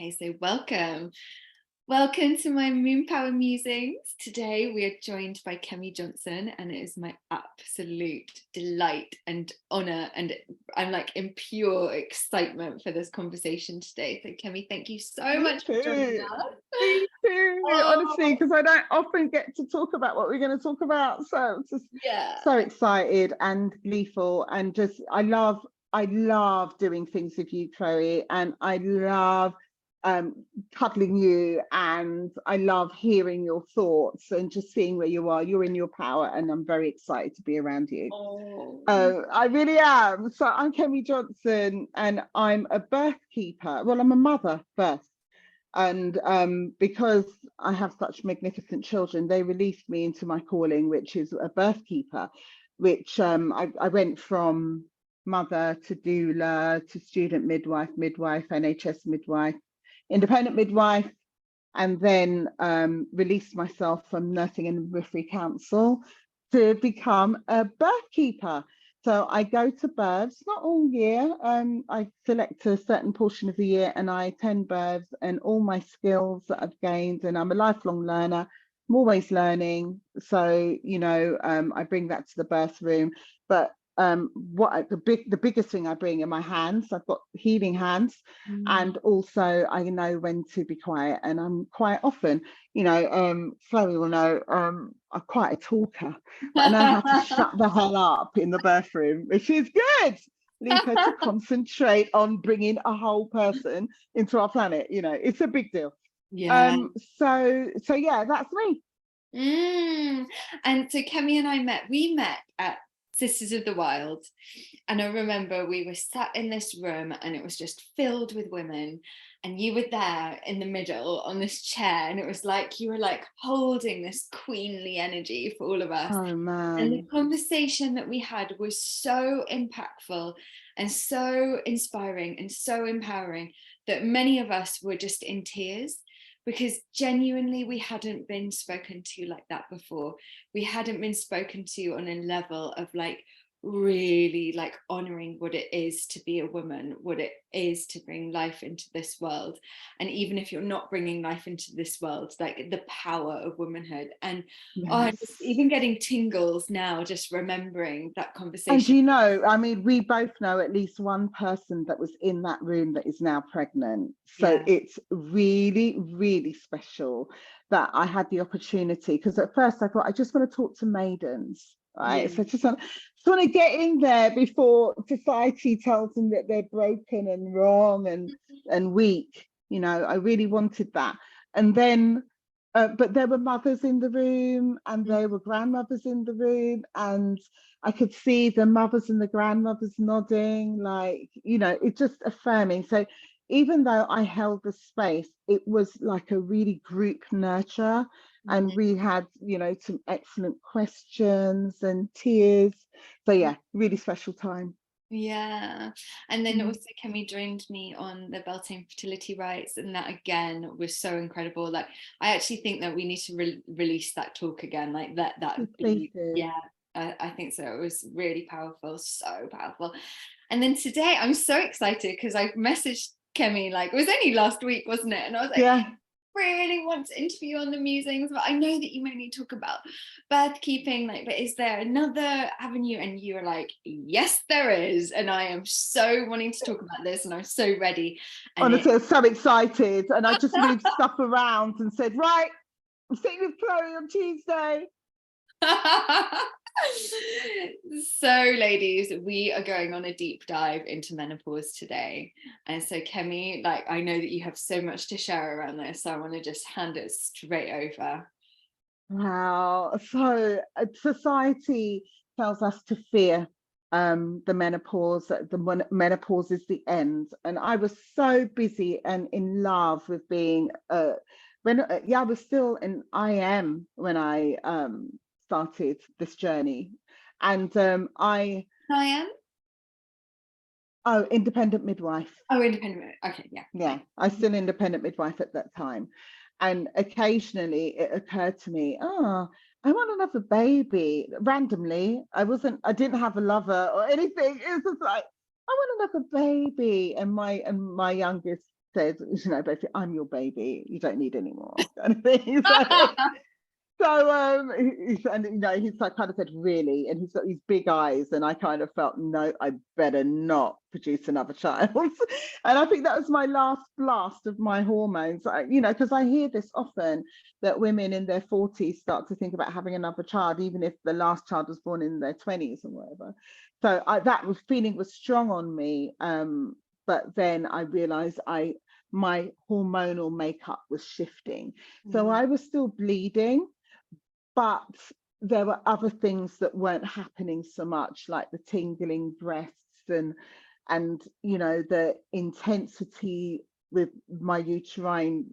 Okay, so welcome to my Moon Power Musings. Today we are joined by Kemi Johnson, and it is my absolute delight and honor, and I'm like in pure excitement for this conversation today. So Kemi, thank you so much for joining us. Me too, honestly, because I don't often get to talk about what we're going to talk about. So I'm just so excited and gleeful, and just I love doing things with you, Chloe, and I love cuddling you, and I love hearing your thoughts and just seeing where you are. You're in your power, and I'm very excited to be around you. I really am. So I'm Kemi Johnson, and I'm a birth keeper. Well, I'm a mother first, and because I have such magnificent children, they released me into my calling, which is a birth keeper, which I went from mother to doula to student midwife, NHS midwife, independent midwife, and then released myself from Nursing and Midwifery Council to become a birth keeper. So I go to births, not all year. I select a certain portion of the year and I attend births, and all my skills that I've gained, and I'm a lifelong learner. I'm always learning. So, I bring that to the birth room. But the biggest thing I bring are my hands. I've got healing hands, and also I know when to be quiet, and I'm quite often, Chloe will know, I'm quite a talker, but I know how to shut the hell up in the birth room, which is good. Leave her to concentrate on bringing a whole person into our planet. It's a big deal. So yeah, that's me. And so Kemi and we met at Sisters of the Wild, and I remember we were sat in this room and it was just filled with women, and you were there in the middle on this chair, and it was like you were like holding this queenly energy for all of us. Oh man. And the conversation that we had was so impactful and so inspiring and so empowering that many of us were just in tears, because genuinely we hadn't been spoken to like that before. We hadn't been spoken to on a level of like really like honoring what it is to be a woman, what it is to bring life into this world. And even if you're not bringing life into this world, like the power of womanhood. And even getting tingles now, just remembering that conversation. And we both know at least one person that was in that room that is now pregnant. So it's really, really special that I had the opportunity, because at first I thought, I just want to talk to maidens. Right, so I just want to get in there before society tells them that they're broken and wrong and weak. I really wanted that. And then, but there were mothers in the room, and there were grandmothers in the room, and I could see the mothers and the grandmothers nodding, like, it's just affirming. So even though I held the space, it was like a really group nurture. And we had, some excellent questions and tears. So yeah, really special time. Yeah. And then also Kemi joined me on the Beltane fertility rites, and that again was so incredible. Like, I actually think that we need to release that talk again, like that I think so. It was really powerful, so powerful. And then today I'm so excited because I messaged Kemi, like, it was only last week, wasn't it? And I was like, really want to interview on the musings, but I know that you mainly talk about birth keeping, like, but is there another avenue? And you were like, yes there is, and I am so wanting to talk about this, and I'm so ready. And honestly, I'm so excited, and I just moved stuff around and said, right, I'm sitting with Chloe on Tuesday. So ladies, we are going on a deep dive into menopause today. And so Kemi, like, I know that you have so much to share around this, so I want to just hand it straight over. Wow. So society tells us to fear the menopause, that the menopause is the end. And I was so busy and in love with being I was still I am when I started this journey. And I am independent midwife. Independent. Okay, yeah, I was still independent midwife at that time. And occasionally it occurred to me, I want another baby. Randomly, I didn't have a lover or anything. It was just like, I want another baby. And my youngest said, you know, basically, I'm your baby, you don't need any more, kind of thing. And you know, he's like kind of said, really, and he's got these big eyes, and I kind of felt, no, I better not produce another child. And I think that was my last blast of my hormones, you know, because I hear this often, that women in their 40s start to think about having another child, even if the last child was born in their 20s or whatever. So that feeling was strong on me, but then I realized my hormonal makeup was shifting. So I was still bleeding, but there were other things that weren't happening so much, like the tingling breasts and you know, the intensity with my uterine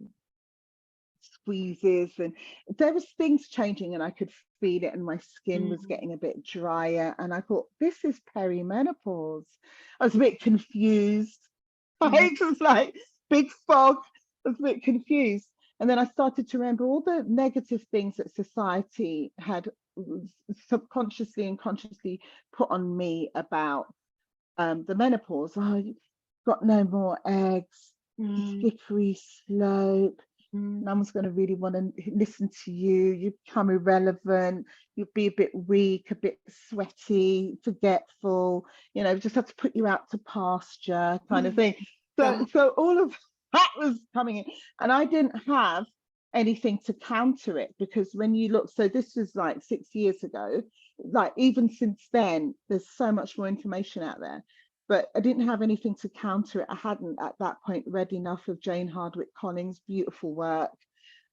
squeezes, and there was things changing, and I could feel it, and my skin was getting a bit drier, and I thought, this is perimenopause. I was a bit confused. It was like big fog. I was a bit confused. And then I started to remember all the negative things that society had subconsciously and consciously put on me about the menopause. Oh, you've got no more eggs, slippery slope. No one's going to really want to listen to you. You become irrelevant. You'll be a bit weak, a bit sweaty, forgetful. You know, just have to put you out to pasture, kind of thing. So all of that was coming in, and I didn't have anything to counter it, because when you look, so this was like 6 years ago, like even since then, there's so much more information out there. But I didn't have anything to counter it. I hadn't at that point read enough of Jane Hardwicke Collins' beautiful work.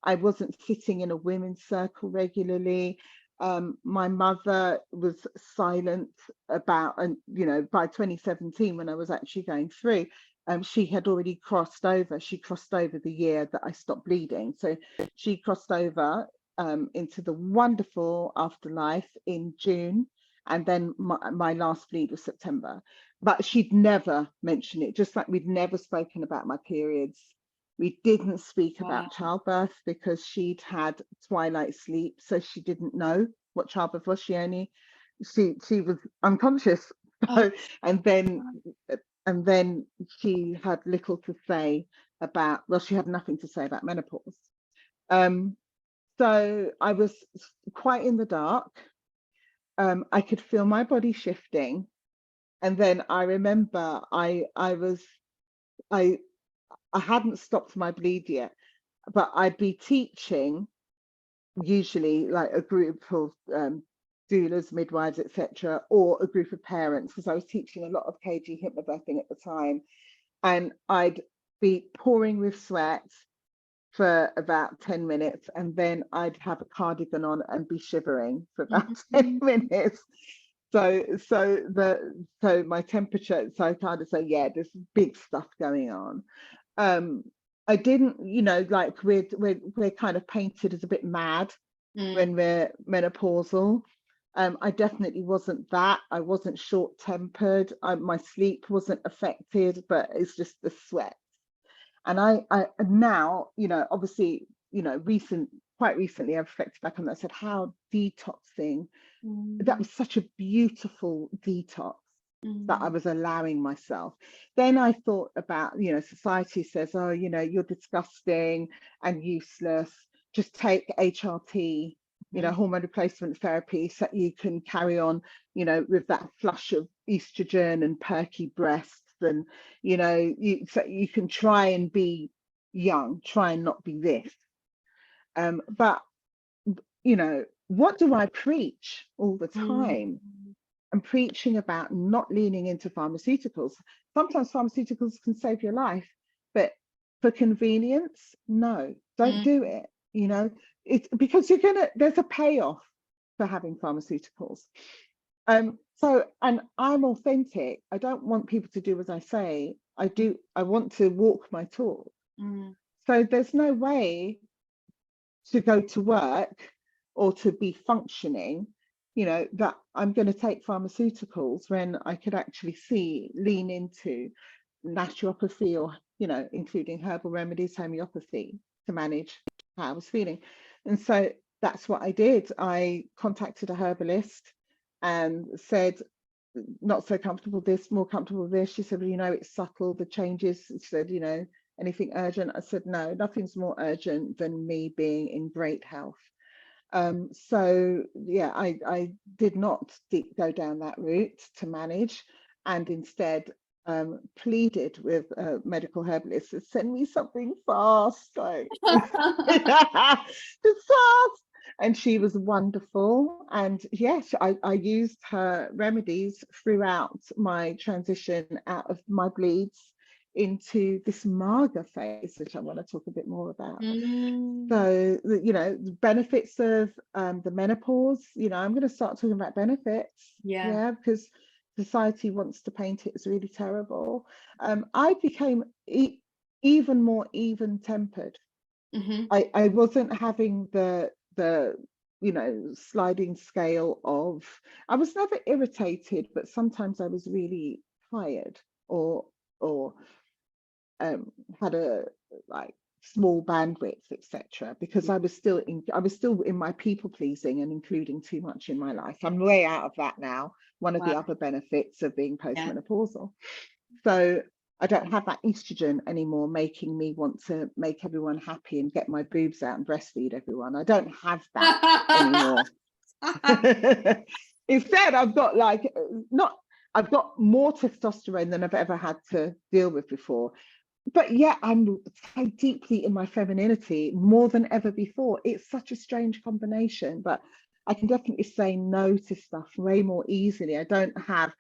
I wasn't sitting in a women's circle regularly. My mother was silent about, and you know, by 2017, when I was actually going through, she had already crossed over. She crossed over the year that I stopped bleeding. So she crossed over into the wonderful afterlife in June. And then my last bleed was September. But she'd never mentioned it, just like we'd never spoken about my periods. We didn't speak about childbirth because she'd had twilight sleep, so she didn't know what childbirth was. She was unconscious. And then she had little to say about, well, she had nothing to say about menopause. So I was quite in the dark. I could feel my body shifting. And then I remember I hadn't stopped my bleed yet, but I'd be teaching, usually like a group of doulas, midwives, etc., or a group of parents, because I was teaching a lot of KG hypnobirthing at the time, and I'd be pouring with sweat for about 10 minutes, and then I'd have a cardigan on and be shivering for about 10 minutes. So my temperature, so I kind of say, yeah, there's big stuff going on. I didn't, you know, like we're kind of painted as a bit mad when we're menopausal. I definitely wasn't that. I wasn't short-tempered. My sleep wasn't affected, but it's just the sweat. And I now, you know, obviously, you know, quite recently, I've reflected back on that. I said, how detoxing. That was such a beautiful detox that I was allowing myself. Then I thought about, you know, society says, oh, you know, you're disgusting and useless. Just take HRT, you know, hormone replacement therapy, so you can carry on, you know, with that flush of estrogen and perky breasts. And, you know, so you can try and be young, try and not be this. But, you know, what do I preach all the time? I'm preaching about not leaning into pharmaceuticals. Sometimes pharmaceuticals can save your life, but for convenience, no, don't do it. You know, it's because there's a payoff for having pharmaceuticals. So, and I'm authentic. I don't want people to do as I say. I want to walk my talk. So there's no way to go to work or to be functioning, you know, that I'm going to take pharmaceuticals when I could actually lean into naturopathy, or, you know, including herbal remedies, homeopathy, to manage how I was feeling. And so that's what I did. I contacted a herbalist and said, not so comfortable this, more comfortable this. She said, well, you know, it's subtle, the changes. She said, you know, anything urgent? I said, no, nothing's more urgent than me being in great health. So yeah, I did not go down that route to manage, and instead pleaded with a medical herbalist to send me something fast, like just fast. And she was wonderful. And yes, I used her remedies throughout my transition out of my bleeds into this Maga phase, which I want to talk a bit more about. So, the benefits of the menopause, I'm going to start talking about benefits. Yeah, because society wants to paint it as really terrible. I became even more even-tempered. I wasn't having the sliding scale of, I was never irritated, but sometimes I was really tired or had a like small bandwidth, etc., because I was still in my people pleasing and including too much in my life. I'm way out of that now. One of the other benefits of being postmenopausal. So I don't have that estrogen anymore making me want to make everyone happy and get my boobs out and breastfeed everyone. I don't have that anymore. Instead, I've got I've got more testosterone than I've ever had to deal with before. But yeah, I'm so deeply in my femininity more than ever before. It's such a strange combination, but I can definitely say no to stuff way more easily. I don't have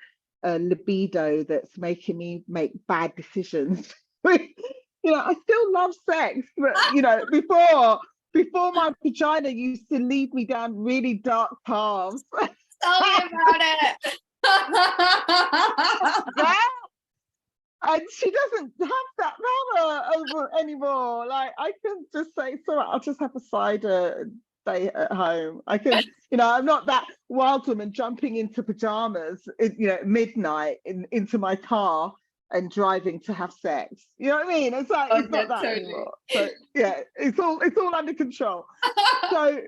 a libido that's making me make bad decisions. I still love sex, but before my vagina used to lead me down really dark paths. Tell me about it. Yeah. And she doesn't have that power over anymore. Like, I can just say, it's all right, I'll just have a cider and stay at home. I can, I'm not that wild woman jumping into pajamas, at midnight into my car and driving to have sex. You know what I mean? It's like, it's not that anymore. So yeah, it's all under control. So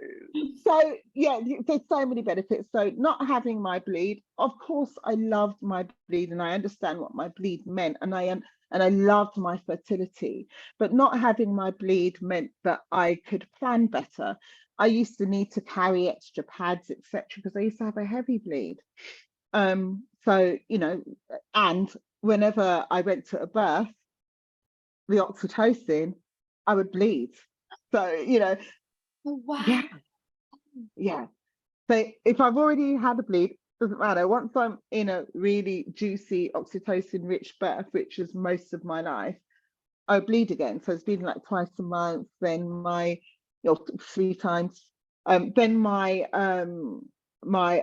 yeah, there's so many benefits. So not having my bleed, of course, I loved my bleed and I understand what my bleed meant, and I loved my fertility, but not having my bleed meant that I could plan better. I used to need to carry extra pads, etc., because I used to have a heavy bleed. So and whenever I went to a birth, the oxytocin, I would bleed. So wow. Yeah. So if I've already had a bleed, doesn't matter. Once I'm in a really juicy oxytocin rich birth, which is most of my life, I bleed again. So it's been like twice a month, then 3 times. Then my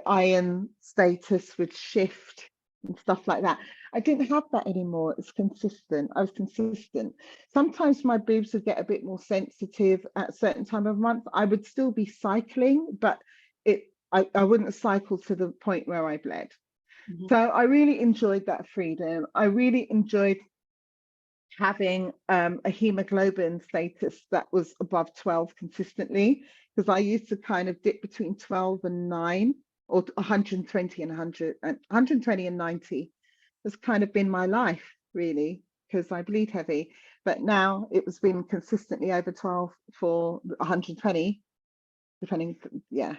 iron status would shift and stuff like that. I didn't have that anymore. It's consistent. I was consistent. Sometimes my boobs would get a bit more sensitive at a certain time of month. I would still be cycling, but I wouldn't cycle to the point where I bled. So I really enjoyed that freedom. I really enjoyed having a hemoglobin status that was above 12 consistently, because I used to kind of dip between 12 and 9, or 120 and 100 and 120 and 90 has kind of been my life, really, because I bleed heavy. But now it was been consistently over 12 for 120, depending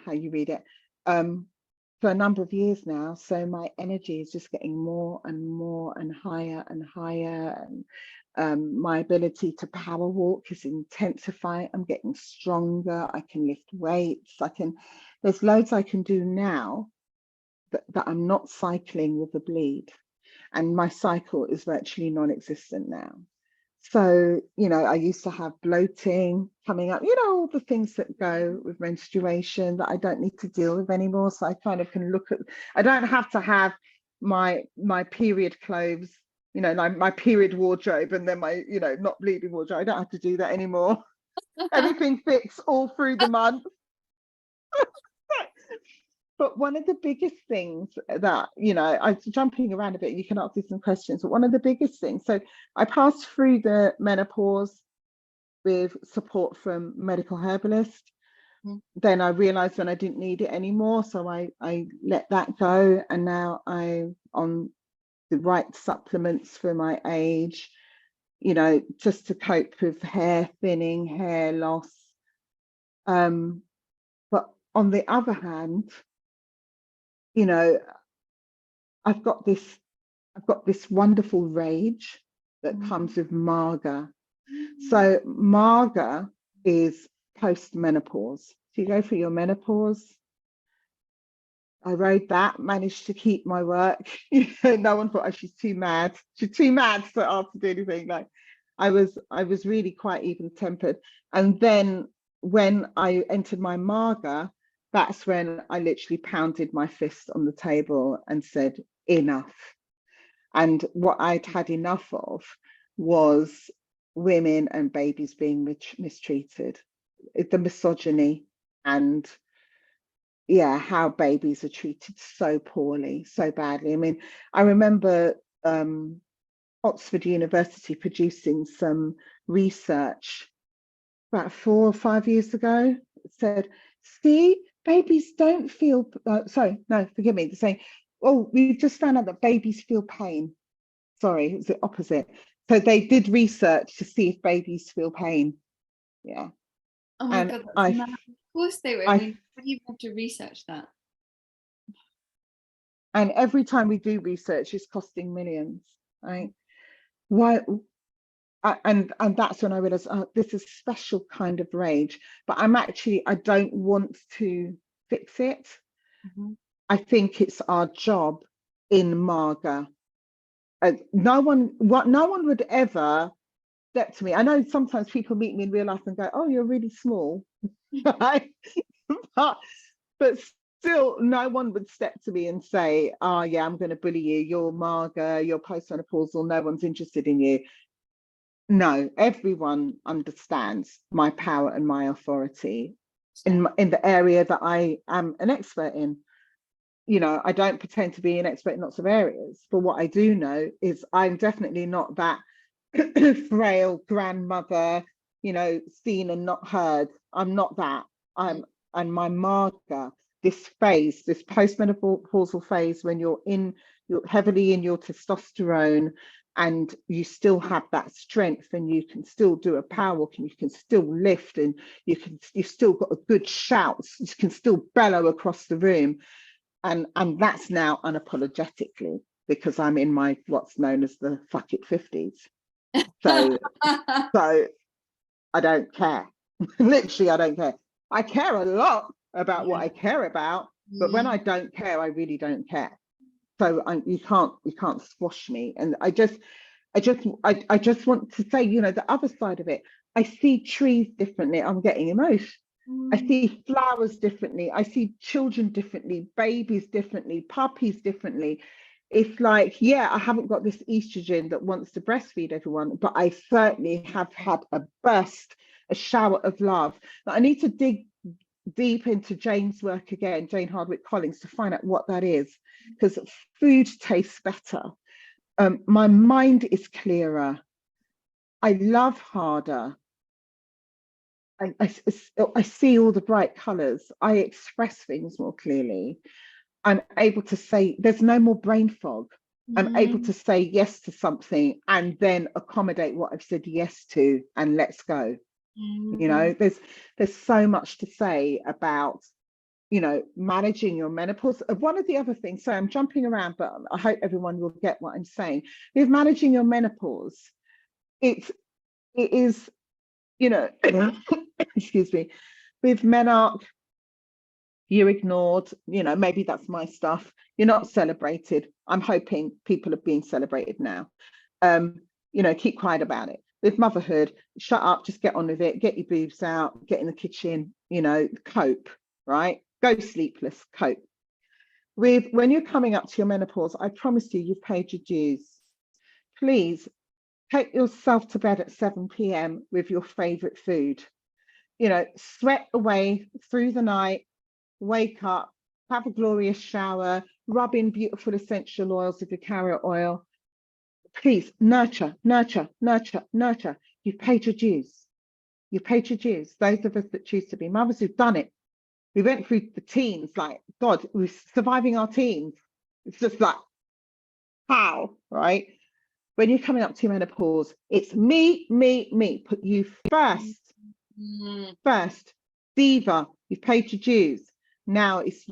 how you read it, for a number of years now. So my energy is just getting more and more and higher and higher, and my ability to power walk is intensifying. I'm getting stronger. I can lift weights. There's loads I can do now that I'm not cycling with the bleed, and my cycle is virtually non-existent now. So, I used to have bloating coming up, all the things that go with menstruation that I don't need to deal with anymore. So I kind of can I don't have to have my period clothes, like my period wardrobe and then my, not bleeding wardrobe. I don't have to do that anymore. Everything fits all through the month. But one of the biggest things that, I'm jumping around a bit, you can ask me some questions, but one of the biggest things, so I passed through the menopause with support from medical herbalist. Then I realized when I didn't need it anymore, so I let that go, and now I'm on the right supplements for my age. you know, just to cope with hair thinning, hair loss. But on the other hand, you know, I've got this wonderful rage that comes with Maga. So Maga is post-menopause. So you go through your menopause. I rode that, managed to keep my work. No one thought, oh, she's too mad. She's too mad to ask to do anything. Like I was really quite even-tempered. And then when I entered my Maga, that's when I literally pounded my fist on the table and said, enough. And what I'd had enough of was women and babies being mistreated, the misogyny, and yeah, how babies are treated so poorly, so badly. I mean, I remember Oxford University producing some research about 4 or 5 years ago. It said, see, babies don't feel, sorry, no, forgive me, they're saying, oh, we've just found out that babies feel pain. Sorry, it was the opposite. So they did research to see if babies feel pain. Yeah. Oh my God, that's mad. Of course they will. I mean, how do you have to research that? And every time we do research, it's costing millions, right? Why? And that's when I realized, oh, this is a special kind of rage. But I don't want to fix it. I think it's our job in Maga. No one would ever step to me. I know sometimes people meet me in real life and go, oh, you're really small. Right? but still, no one would step to me and say, oh yeah, I'm going to bully you, you're Maga, you're postmenopausal, no one's interested in you. No, everyone understands my power and my authority in the area that I am an expert in. You know, I don't pretend to be an expert in lots of areas, but what I do know is I'm definitely not that frail grandmother, you know, seen and not heard. I'm not that. And my Maga, this phase, this postmenopausal phase, when you're heavily in your testosterone and you still have that strength and you can still do a power walk and you can still lift and you've still got a good shout, you can still bellow across the room. And that's now unapologetically, because I'm in my what's known as the fuck it 50s. So I don't care. Literally, I don't care. I care a lot about what I care about, but when I don't care, I really don't care. So you can't squash me. And I just want to say, you know, the other side of it. I see trees differently. I'm getting emotional. I see flowers differently. I see children differently, babies differently, puppies differently. It's like, yeah, I haven't got this estrogen that wants to breastfeed everyone, but I certainly have had a burst, a shower of love. Now, I need to dig deep into Jane's work again, Jane Hardwick Collins, to find out what that is, because food tastes better. My mind is clearer. I love harder. I see all the bright colors. I express things more clearly. I'm able to say, there's no more brain fog. I'm able to say yes to something and then accommodate what I've said yes to and let's go. You know, there's so much to say about, you know, managing your menopause. One of the other things, so I'm jumping around, but I hope everyone will get what I'm saying. With managing your menopause, it is, you know, excuse me, with menarche, you're ignored, you know, maybe that's my stuff. You're not celebrated. I'm hoping people are being celebrated now. You know, keep quiet about it. With motherhood, shut up, just get on with it, get your boobs out, get in the kitchen, you know, cope, right? Go sleepless, cope. When you're coming up to your menopause, I promise you've paid your dues. Please take yourself to bed at 7 p.m. with your favorite food. You know, sweat away through the night, wake up, have a glorious shower, rub in beautiful essential oils with your carrot oil. Please nurture, nurture, nurture, nurture. You've paid your dues. You've paid your dues. Those of us that choose to be mothers who've done it. We went through the teens, like, God, we're surviving our teens. It's just like, how, right? when you're coming up to menopause, it's me, me, me. Put you first. First. Diva, you've paid your dues. Now it's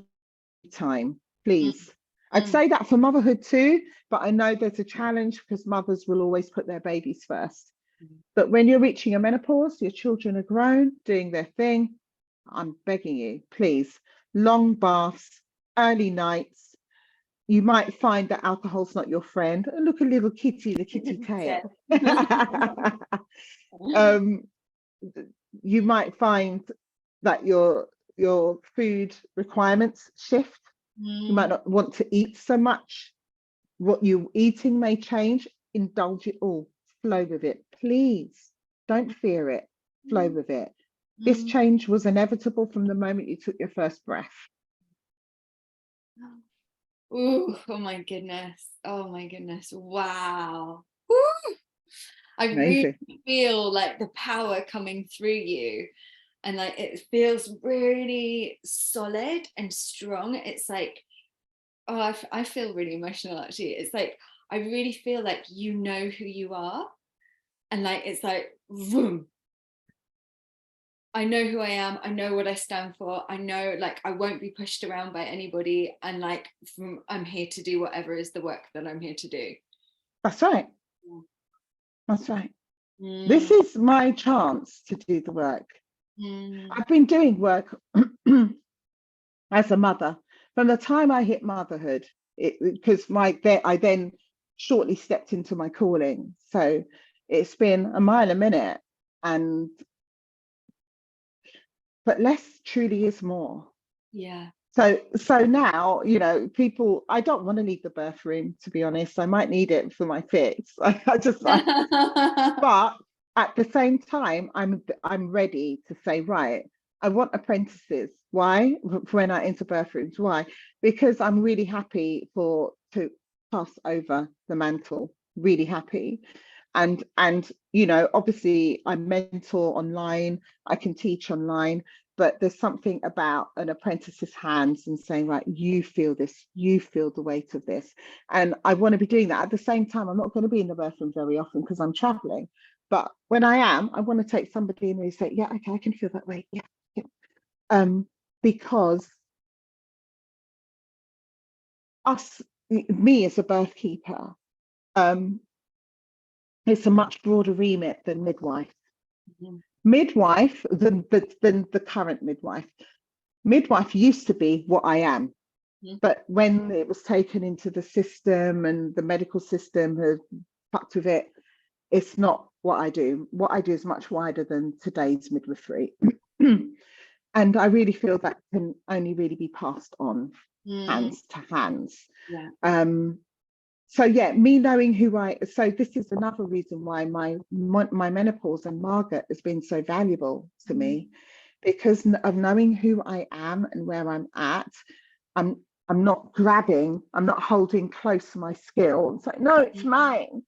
time, please. I'd say that for motherhood too, but I know there's a challenge because mothers will always put their babies first. But when you're reaching a menopause, your children are grown, doing their thing. I'm begging you, please, long baths, early nights. You might find that alcohol's not your friend. Oh, look, a little kitty, the kitty tail. You might find that your food requirements shift. You might not want to eat so much. What you're eating may change. Indulge it all. Flow with it. Please don't fear it. Flow with it. This change was inevitable from the moment you took your first breath. Ooh, oh my goodness. Oh my goodness. Wow. Woo! I really feel like the power coming through you. And like it feels really solid and strong. It's like, oh, I feel really emotional actually. It's like I really feel like you know who you are. And like it's like, vroom. I know who I am. I know what I stand for. I know like I won't be pushed around by anybody. And like I'm here to do whatever is the work that I'm here to do. That's right. That's right. This is my chance to do the work. I've been doing work as a mother from the time I hit motherhood, because I then shortly stepped into my calling. So it's been a mile a minute, but less truly is more. Yeah. So now, you know, people, I don't want to leave the birth room, to be honest. I might need it for my fits. But at the same time, I'm ready to say, right, I want apprentices. Why? When I enter birth rooms. Why? Because I'm really happy to pass over the mantle. Really happy. And you know, obviously I mentor online, I can teach online, but there's something about an apprentice's hands and saying, right, you feel this, you feel the weight of this. And I want to be doing that. At the same time, I'm not going to be in the birth room very often because I'm traveling. But when I am, I want to take somebody and really say, yeah, okay, I can feel that weight. Yeah. Because me as a birth keeper, it's a much broader remit than midwife. Midwife than the current midwife. Midwife used to be what I am, but when it was taken into the system and the medical system has fucked with it, it's not what I do. What I do is much wider than today's midwifery. And I really feel that can only really be passed on hands to hands. Yeah. So yeah, me knowing so this is another reason why my menopause and Maga has been so valuable to me, because of knowing who I am and where I'm at. I'm not grabbing, I'm not holding close my skill. It's like, no, it's mine.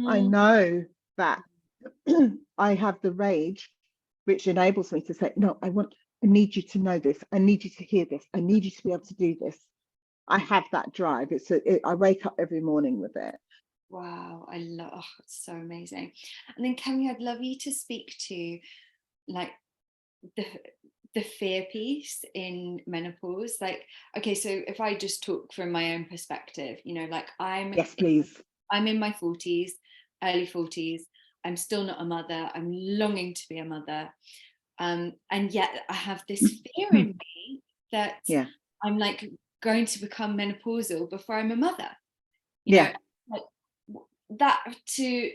I know that I have the rage, which enables me to say, no, I need you to know this. I need you to hear this. I need you to be able to do this. I have that drive. I wake up every morning with it. Wow, it's so amazing. And then Kemi, I'd love you to speak to like the fear piece in menopause. Like, okay, so if I just talk from my own perspective, you know, like yes, please. I'm in my 40s, early 40s. I'm still not a mother. I'm longing to be a mother. And yet I have this fear in me that I'm like going to become menopausal before I'm a mother. You know, like, that to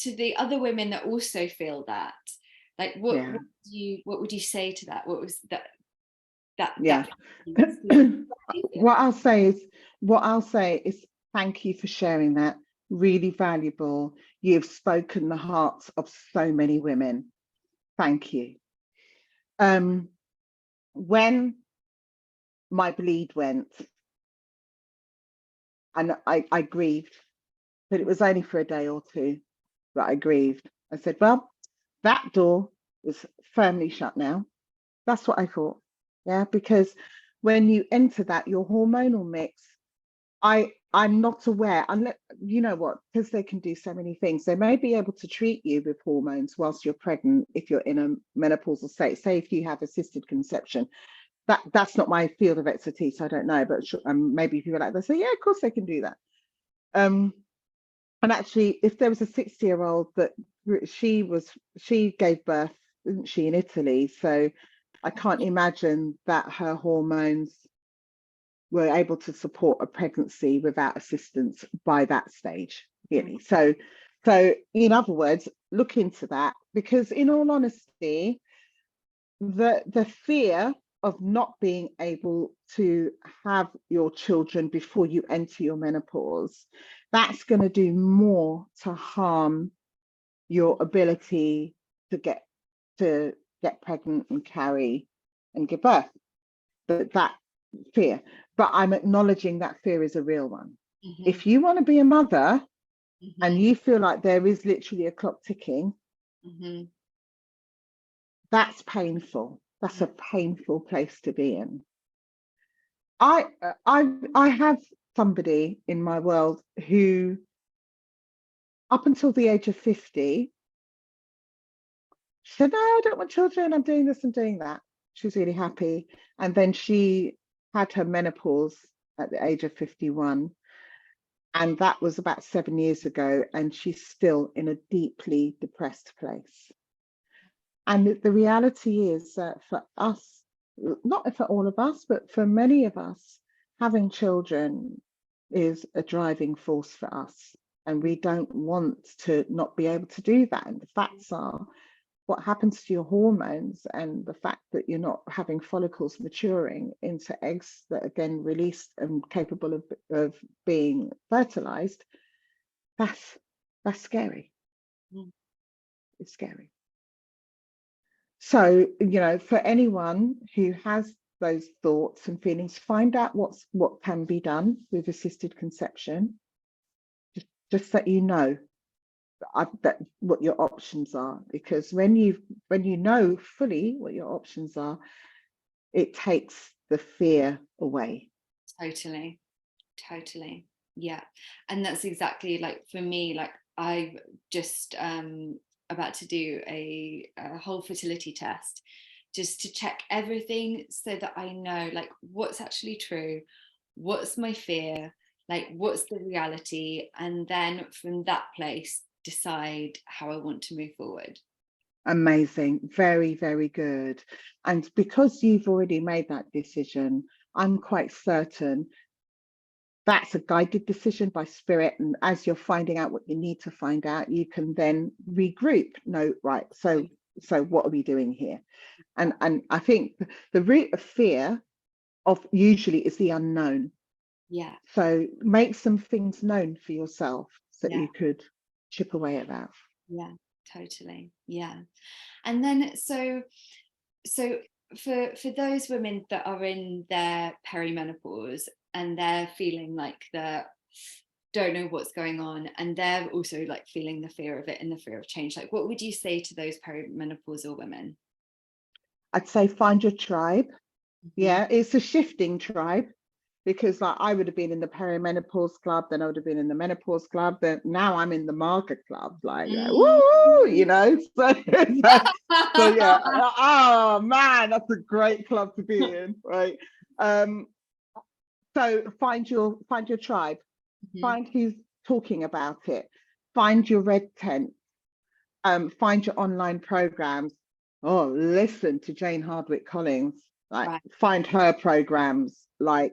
the other women that also feel that, like what would you say to that? What was that what I'll say is thank you for sharing that. Really valuable. You've spoken the hearts of so many women. Thank you. When my bleed went, and I grieved, but it was only for a day or two that I grieved. I said, well, that door is firmly shut now. That's what I thought. Yeah, because when you enter that, your hormonal mix, I'm not aware, unless, you know what, because they can do so many things. They may be able to treat you with hormones whilst you're pregnant if you're in a menopausal state. Say if you have assisted conception, that's not my field of expertise, so I don't know, but maybe people like that say, yeah, of course they can do that. And actually, if there was a 60-year-old that she gave birth, didn't she, in Italy? So I can't imagine that her hormones were able to support a pregnancy without assistance by that stage, really. So in other words, look into that, because in all honesty, the fear of not being able to have your children before you enter your menopause, that's going to do more to harm your ability to get pregnant and carry and give birth. That fear. But I'm acknowledging that fear is a real one. If you want to be a mother and you feel like there is literally a clock ticking, that's painful. That's a painful place to be in. I have somebody in my world who, up until the age of 50, she said, no, I don't want children, I'm doing this and doing that. She was really happy. And then she had her menopause at the age of 51. And that was about 7 years ago. And she's still in a deeply depressed place. And the reality is that for us, not for all of us, but for many of us, having children is a driving force for us. And we don't want to not be able to do that. And the facts are, what happens to your hormones and the fact that you're not having follicles maturing into eggs that are then released and capable of being fertilized, that's scary. It's scary. So, for anyone who has those thoughts and feelings, find out what can be done with assisted conception, just that you know that what your options are, because when you know fully what your options are, it takes the fear away. Totally, yeah. And that's exactly, like, for me, like, I've just about to do a whole fertility test just to check everything, so that I know, like, what's actually true, what's my fear, like, what's the reality, and then from that place decide how I want to move forward. Amazing. Very, very good. And because you've already made that decision, I'm quite certain that's a guided decision by spirit. And as you're finding out what you need to find out, you can then regroup. No, right. So what are we doing here? And I think the root of fear usually is the unknown. Yeah. So make some things known for yourself so you could chip away at that. Yeah, totally. Yeah. And then so for those women that are in their perimenopause and they're feeling like they don't know what's going on, and they're also like feeling the fear of it and the fear of change, like, what would you say to those perimenopausal women? I'd say find your tribe. Yeah, it's a shifting tribe, because like I would have been in the perimenopause club, then I would have been in the menopause club, then now I'm in the Maga club, like woo, so yeah. Oh man, that's a great club to be in, right? So find your tribe, find who's talking about it, find your red tent, find your online programs. Oh, listen to Jane Hardwick Collins, like find her programs, like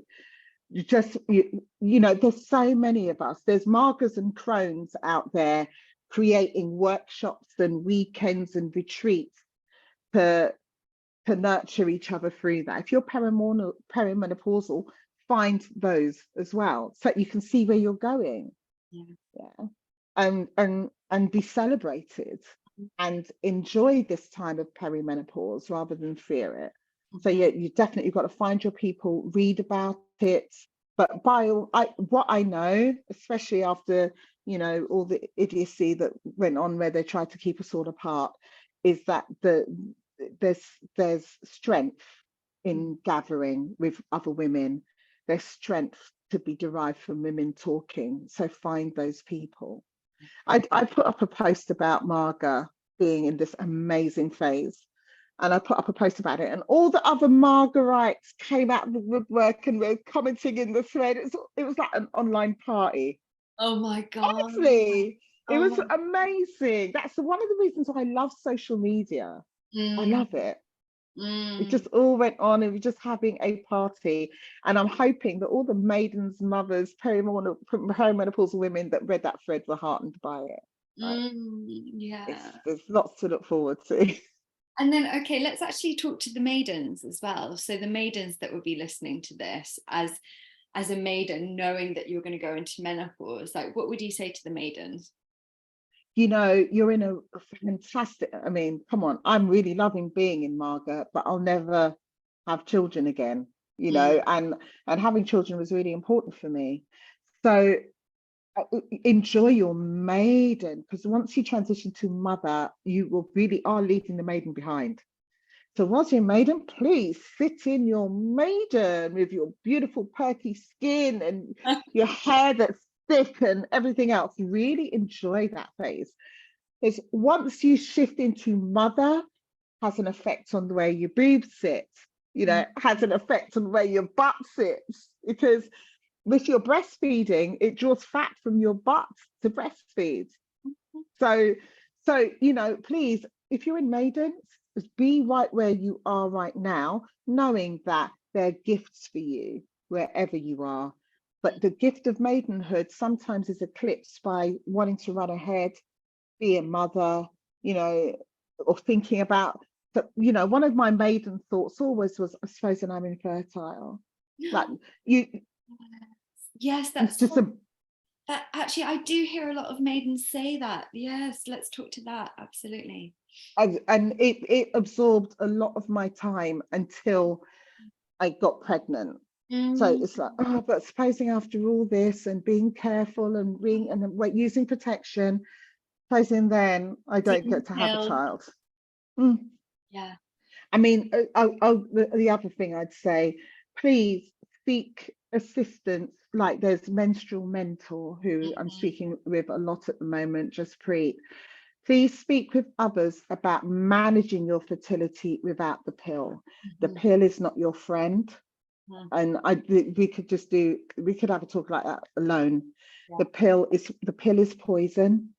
there's so many of us. There's Margas and Crones out there creating workshops and weekends and retreats to nurture each other through that. If you're perimenopausal, find those as well, so you can see where you're going. And be celebrated and enjoy this time of perimenopause rather than fear it. So you definitely got to find your people, read about it. But what I know, especially after all the idiocy that went on where they tried to keep us all apart, is that there's strength in gathering with other women. There's strength to be derived from women talking. So find those people. I put up a post about Maga being in this amazing phase. And I put up a post about it, and all the other Margarites came out of the woodwork and were commenting in the thread. It was like an online party. Oh my God. Honestly, it was amazing. That's one of the reasons why I love social media. I love it. It just all went on, and we're just having a party. And I'm hoping that all the maidens, mothers, perimenopausal women that read that thread were heartened by it. Right? Yeah. There's lots to look forward to. And then, okay, let's actually talk to the maidens as well. So the maidens that will be listening to this, as a maiden, knowing that you're going to go into menopause, like, what would you say to the maidens? You know, you're in a fantastic, I mean, come on, I'm really loving being in Maga, but I'll never have children again, you know, and having children was really important for me. So enjoy your maiden, because once you transition to mother, you will really are leaving the maiden behind. So whilst you're maiden, please sit in your maiden with your beautiful perky skin and your hair that's thick and everything else. Really enjoy that phase. Because once you shift into mother, has an effect on the way your boobs sit, you know, has an effect on the way your butt sits, because with your breastfeeding, it draws fat from your butt to breastfeed. So, you know, please, if you're in maidens, just be right where you are right now, knowing that there are gifts for you wherever you are. But the gift of maidenhood sometimes is eclipsed by wanting to run ahead, be a mother, you know, or thinking about, you know, one of my maiden thoughts always was, I suppose, that I'm infertile. Like you. Yes, that's just that actually, I do hear a lot of maidens say that. Yes, let's talk to that. Absolutely. And it absorbed a lot of my time until I got pregnant. So it's like, oh, but supposing after all this and being careful and using protection, supposing then I don't get to have a child. Yeah. I mean, the other thing I'd say, please seek assistance. Like there's Menstrual Mentor, who I'm speaking with a lot at the moment, just please speak with others about managing your fertility without the pill. The pill is not your friend. And we could have a talk like that alone. The pill is poison.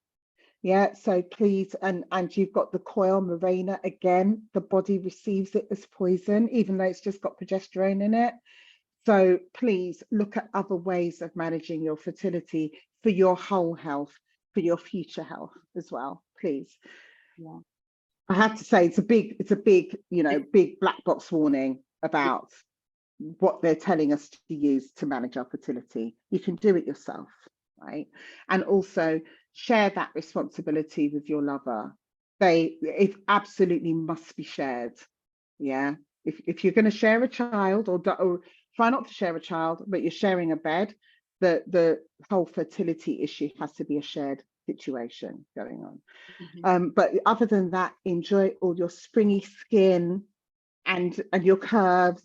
Yeah, so please, and you've got the coil Mirena again, the body receives it as poison, even though it's just got progesterone in it. So please look at other ways of managing your fertility for your whole health, for your future health as well, please. Yeah. I have to say it's a big, you know, big black box warning about what they're telling us to use to manage our fertility. You can do it yourself, right? And also share that responsibility with your lover. It absolutely must be shared. Yeah. If you're going to share a child, or try not to share a child, but you're sharing a bed, the whole fertility issue has to be a shared situation going on. But other than that, enjoy all your springy skin and your curves.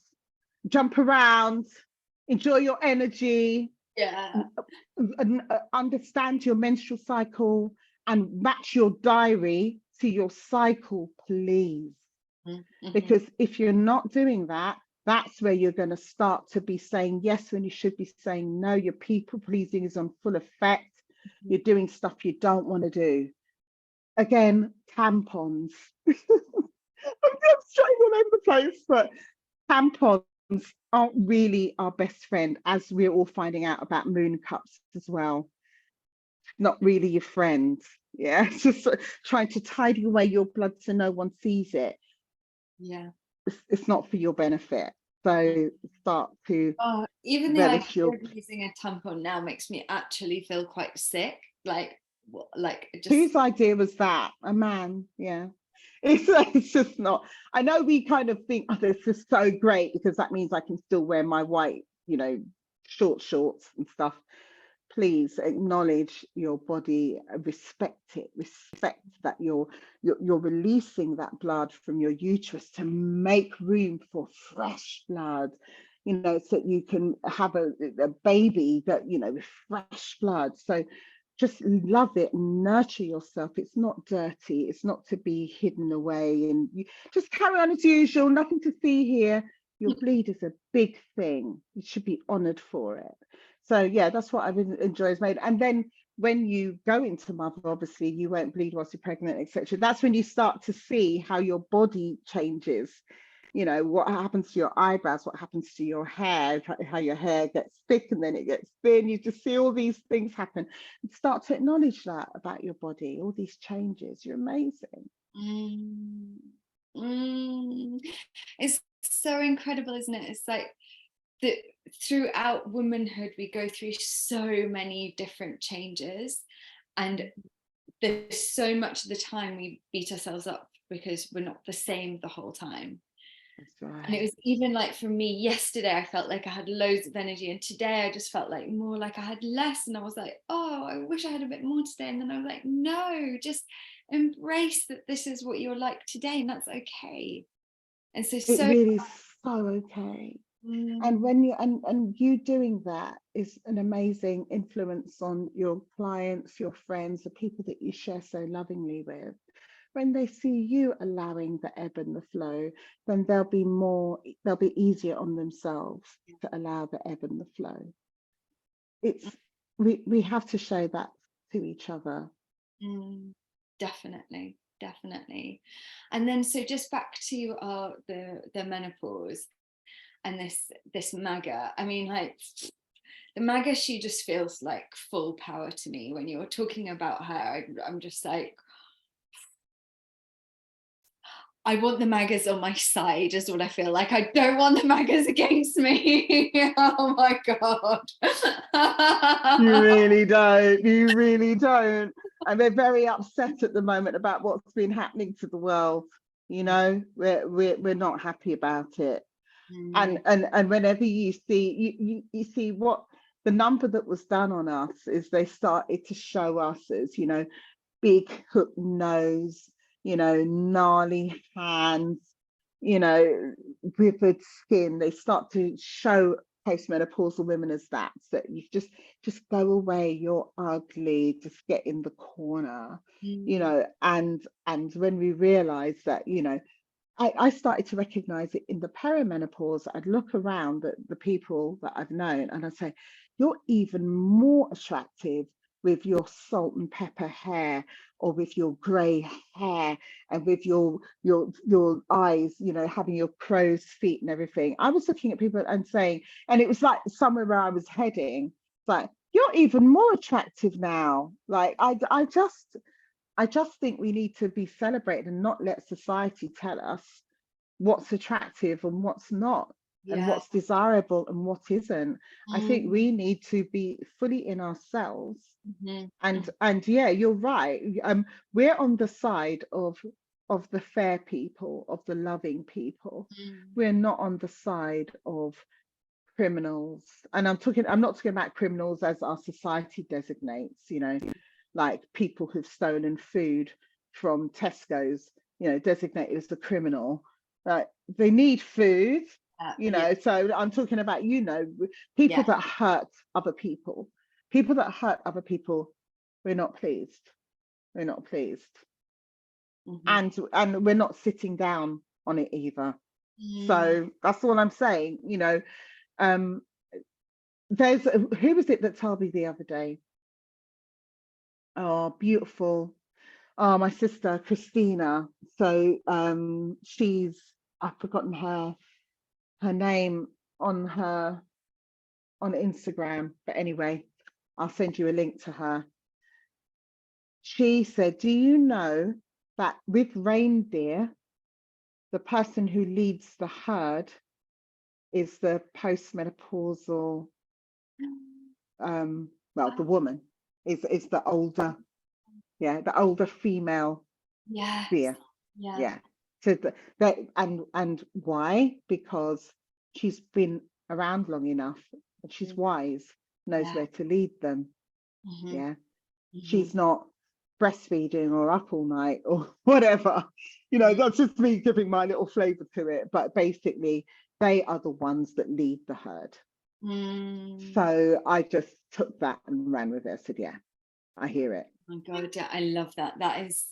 Jump around, enjoy your energy, understand your menstrual cycle, and match your diary to your cycle, please. Because if you're not doing that, that's where you're going to start to be saying yes when you should be saying no. Your people pleasing is on full effect. You're doing stuff you don't want to do. Again, tampons. I'm straight all over the place, but tampons aren't really our best friend, as we're all finding out about moon cups as well. Not really your friend. Yeah, it's just trying to tidy away your blood so no one sees it. Yeah, it's not for your benefit. So start to even the idea of using a tampon now makes me actually feel quite sick. Like just whose idea was that? A man? Yeah. It's just not. I know we kind of think, oh, this is so great because that means I can still wear my white, you know, shorts and stuff. Please acknowledge your body, respect it, respect that you're releasing that blood from your uterus to make room for fresh blood. you know, so you can have a baby that, you know, with fresh blood. So just love it and nurture yourself. It's not dirty, it's not to be hidden away, and you just carry on as usual, nothing to see here. Your bleed is a big thing, you should be honored for it. So yeah, that's what I've enjoyed made. And then when you go into mother, obviously you won't bleed whilst you're pregnant, etc. That's when you start to see how your body changes, you know, what happens to your eyebrows, what happens to your hair, how your hair gets thick and then it gets thin. You just see all these things happen and start to acknowledge that about your body, all these changes. You're amazing. It's so incredible, isn't it? It's like that throughout womanhood we go through so many different changes, and there's so much of the time we beat ourselves up because we're not the same the whole time. That's right. And it was even like, for me, yesterday I felt like I had loads of energy, and today I just felt like more like I had less, and I was like, oh, I wish I had a bit more today. And then I was like, no, just embrace that this is what you're like today, and that's okay. And so it really is so okay. And when you and you doing that is an amazing influence on your clients, your friends, the people that you share so lovingly with. When they see you allowing the ebb and the flow, then they'll be easier on themselves to allow the ebb and the flow. It's we have to show that to each other. Definitely. And then so just back to the menopause and this Maga. I mean, like, the Maga, she just feels like full power to me. When you're talking about her, I'm just like, I want the Magas on my side, is what I feel like. I don't want the Magas against me. Oh my God. You really don't. You really don't. And they're very upset at the moment about what's been happening to the world. You know, we're not happy about it. And whenever you see you see what the number that was done on us is, they started to show us as, you know, big hook nose, you know, gnarly hands, you know, withered skin. They start to show postmenopausal women as that you just go away, you're ugly, just get in the corner, you know. And when we realize that, you know, I started to recognize it in the perimenopause. I'd look around at the people that I've known and I'd say, you're even more attractive with your salt and pepper hair, or with your grey hair, and with your eyes, you know, having your crow's feet and everything. I was looking at people and saying, and it was like somewhere where I was heading, it's like, you're even more attractive now. Like I just think we need to be celebrated and not let society tell us what's attractive and what's not, and what's desirable and what isn't. I think we need to be fully in ourselves. And yeah, you're right. We're on the side of the fair people, of the loving people. We're not on the side of criminals. And I'm not talking about criminals as our society designates, you know, like people who've stolen food from Tesco's, you know, designated as a criminal. Like, they need food, you know. So I'm talking about, you know, people that hurt other people. People that hurt other people, we're not pleased. We're not pleased. And we're not sitting down on it either. So that's all I'm saying, you know. There's who was it that told me the other day? Oh, beautiful. Oh, my sister Christina. So I've forgotten her name on Instagram, but anyway, I'll send you a link to her. She said, do you know that with reindeer, the person who leads the herd is the postmenopausal, the woman is the older, the older female deer. Yeah. So that and why? Because she's been around long enough and she's wise, knows where to lead them. She's not breastfeeding or up all night or whatever, you know. That's just me giving my little flavor to it, but basically they are the ones that lead the herd. Mm. So I just took that and ran with it. I said, yeah, I hear it. Oh my God, yeah, I love that. That is,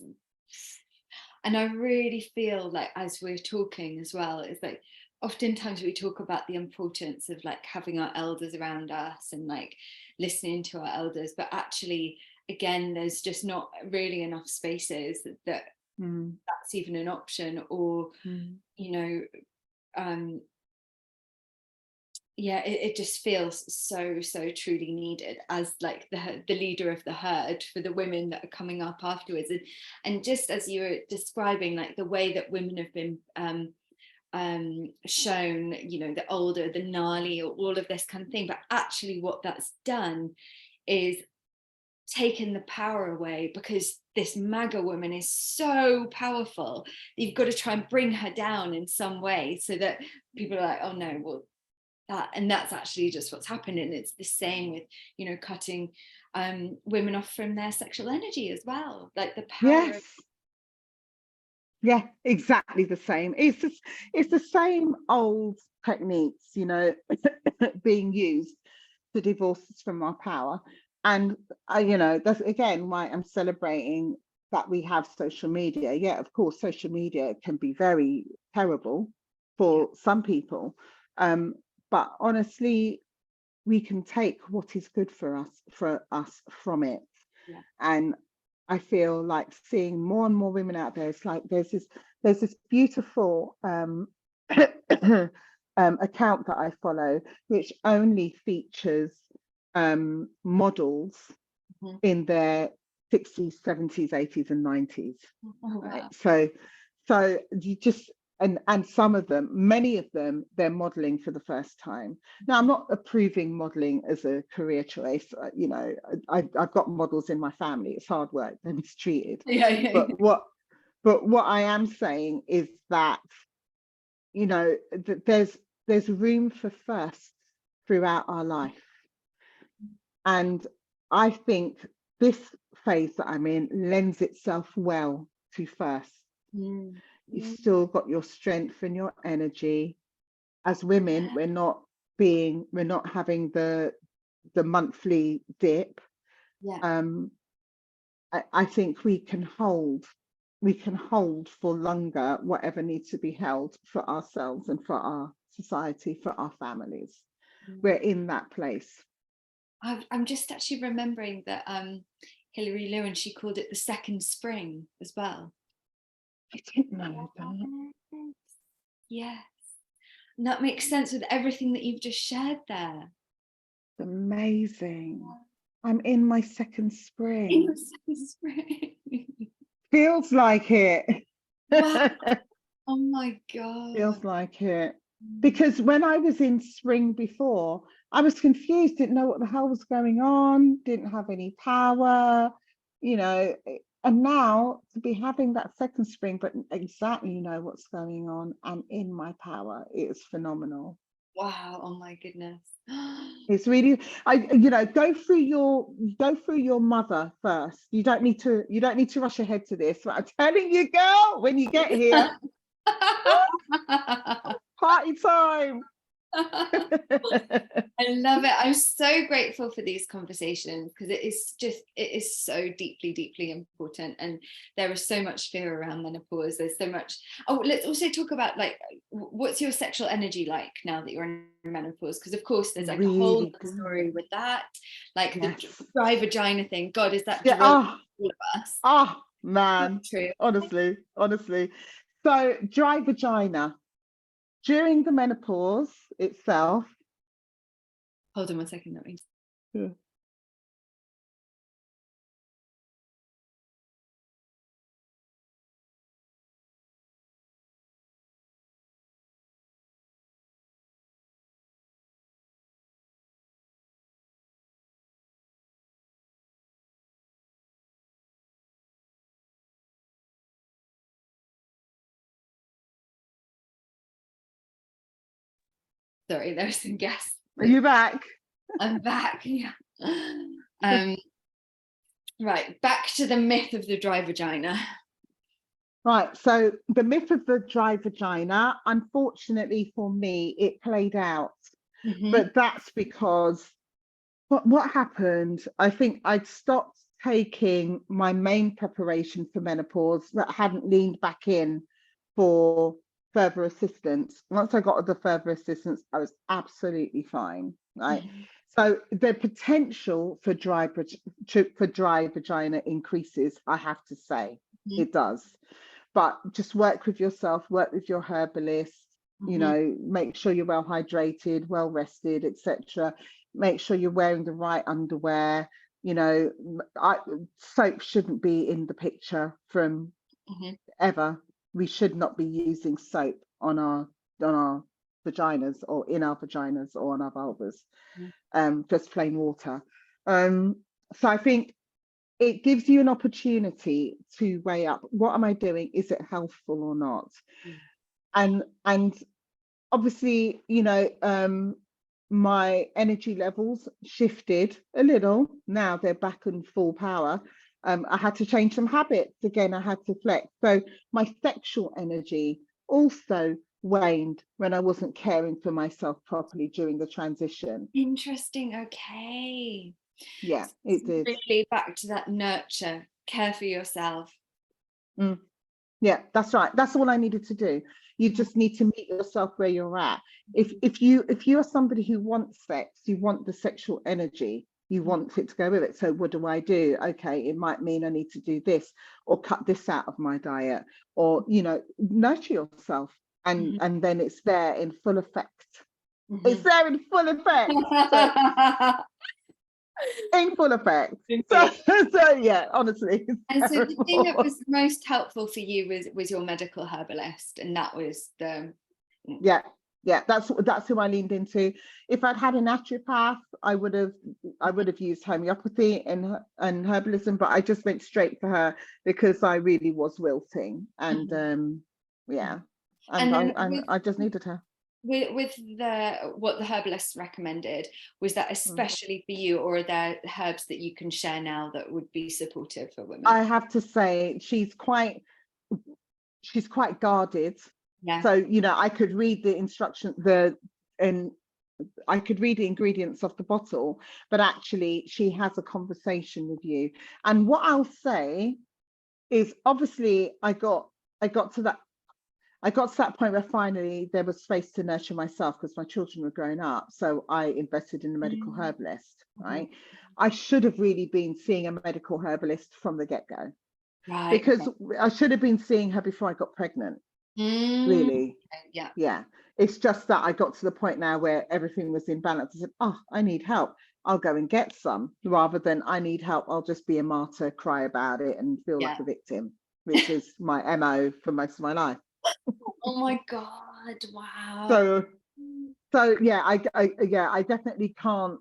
and I really feel like as we're talking as well, it's like oftentimes we talk about the importance of like having our elders around us and like listening to our elders, but actually, again, there's just not really enough spaces that that's even an option, or you know, yeah, it just feels so truly needed as like the leader of the herd for the women that are coming up afterwards. And just as you were describing, like the way that women have been shown, you know, the older, the gnarly, or all of this kind of thing, but actually what that's done is taken the power away, because this Maga woman is so powerful. You've got to try and bring her down in some way so that people are like, oh no, well, and that's actually just what's happened. And it's the same with, you know, cutting women off from their sexual energy as well, like the power of... Yeah, exactly the same. It's the same old techniques, you know, being used to divorce us from our power. And you know, that's again why I'm celebrating that we have social media. Yeah, of course, social media can be very terrible for some people, but honestly, we can take what is good for us from it. And I feel like seeing more and more women out there, it's like there's this beautiful account that I follow, which only features models in their 60s, 70s, 80s, and 90s. Oh, wow. So you just, and some of them, many of them, they're modeling for the first time. Now, I'm not approving modeling as a career choice. You know, I've got models in my family. It's hard work, they're mistreated. But what I am saying is that, you know, there's room for firsts throughout our life. And I think this phase that I'm in lends itself well to first. You've still got your strength and your energy. As women, we're not having the monthly dip. I think we can hold for longer whatever needs to be held for ourselves and for our society, for our families. We're in that place. I'm just actually remembering that Hilary Lewin, she called it the second spring as well. I didn't know that. Yes. And that makes sense with everything that you've just shared there. It's amazing. I'm in my second spring. In your second spring. Feels like it. Wow. Oh my God. Feels like it. Because when I was in spring before, I was confused, didn't know what the hell was going on, didn't have any power, you know. And now to be having that second spring, but exactly know what's going on and in my power, it is phenomenal. Wow. Oh my goodness. It's really, go through your mother first. You don't need to rush ahead to this, but I'm telling you, girl, when you get here, party time. I love it. I'm so grateful for these conversations, because it is so deeply important, and there is so much fear around menopause. There's so much. Oh, let's also talk about like what's your sexual energy like now that you're in menopause, because of course there's like really a whole story with that, like the dry vagina thing. God, is that all of us? Oh man, honestly. So dry vagina during the menopause itself. Hold on 1 second, that means. Sorry, there's some gas. Are you back? I'm back. Yeah. Right, back to the myth of the dry vagina. Right, so the myth of the dry vagina, unfortunately for me, it played out. But that's because what happened, I think I'd stopped taking my main preparation for menopause, that hadn't leaned back in for further assistance. Once I got the further assistance, I was absolutely fine, right? So the potential for dry vagina increases, I have to say. It does. But just work with yourself, work with your herbalist, you know, make sure you're well hydrated, well rested, etc. Make sure you're wearing the right underwear. You know, soap shouldn't be in the picture from ever. We should not be using soap on our vaginas, or in our vaginas, or on our vulvas. Just plain water. So I think it gives you an opportunity to weigh up, what am I doing? Is it healthful or not? And obviously, you know, my energy levels shifted a little. Now they're back in full power. I had to change some habits again. I had to flex. So my sexual energy also waned when I wasn't caring for myself properly during the transition. Interesting. Okay. Yeah, it did. Really back to that nurture, care for yourself. Yeah, that's right. That's all I needed to do. You just need to meet yourself where you're at. If you are somebody who wants sex, you want the sexual energy, you want it to go with it. So what do I do? Okay, it might mean I need to do this, or cut this out of my diet, or, you know, nurture yourself, and then it's there in full effect. It's there in full effect. So, in full effect. So yeah, honestly. And so the thing that was most helpful for you was your medical herbalist, and that was the that's who I leaned into. If I'd had a naturopath, I would have used homeopathy and herbalism, but I just went straight for her because I really was wilting, and and I just needed her. With what the herbalist recommended, was that especially for you, or are there herbs that you can share now that would be supportive for women? I have to say she's quite guarded. So, you know, I could read the instruction, I could read the ingredients off the bottle, but actually she has a conversation with you. And what I'll say is, obviously I got to that point where finally there was space to nurture myself, because my children were growing up. So I invested in a medical herbalist, right? I should have really been seeing a medical herbalist from the get-go, because I should have been seeing her before I got pregnant. Really. Yeah. It's just that I got to the point now where everything was in balance. I said, oh, I need help, I'll go and get some, rather than I need help, I'll just be a martyr, cry about it, and feel like a victim, which is my MO for most of my life. Oh my God, wow. So yeah, I definitely can't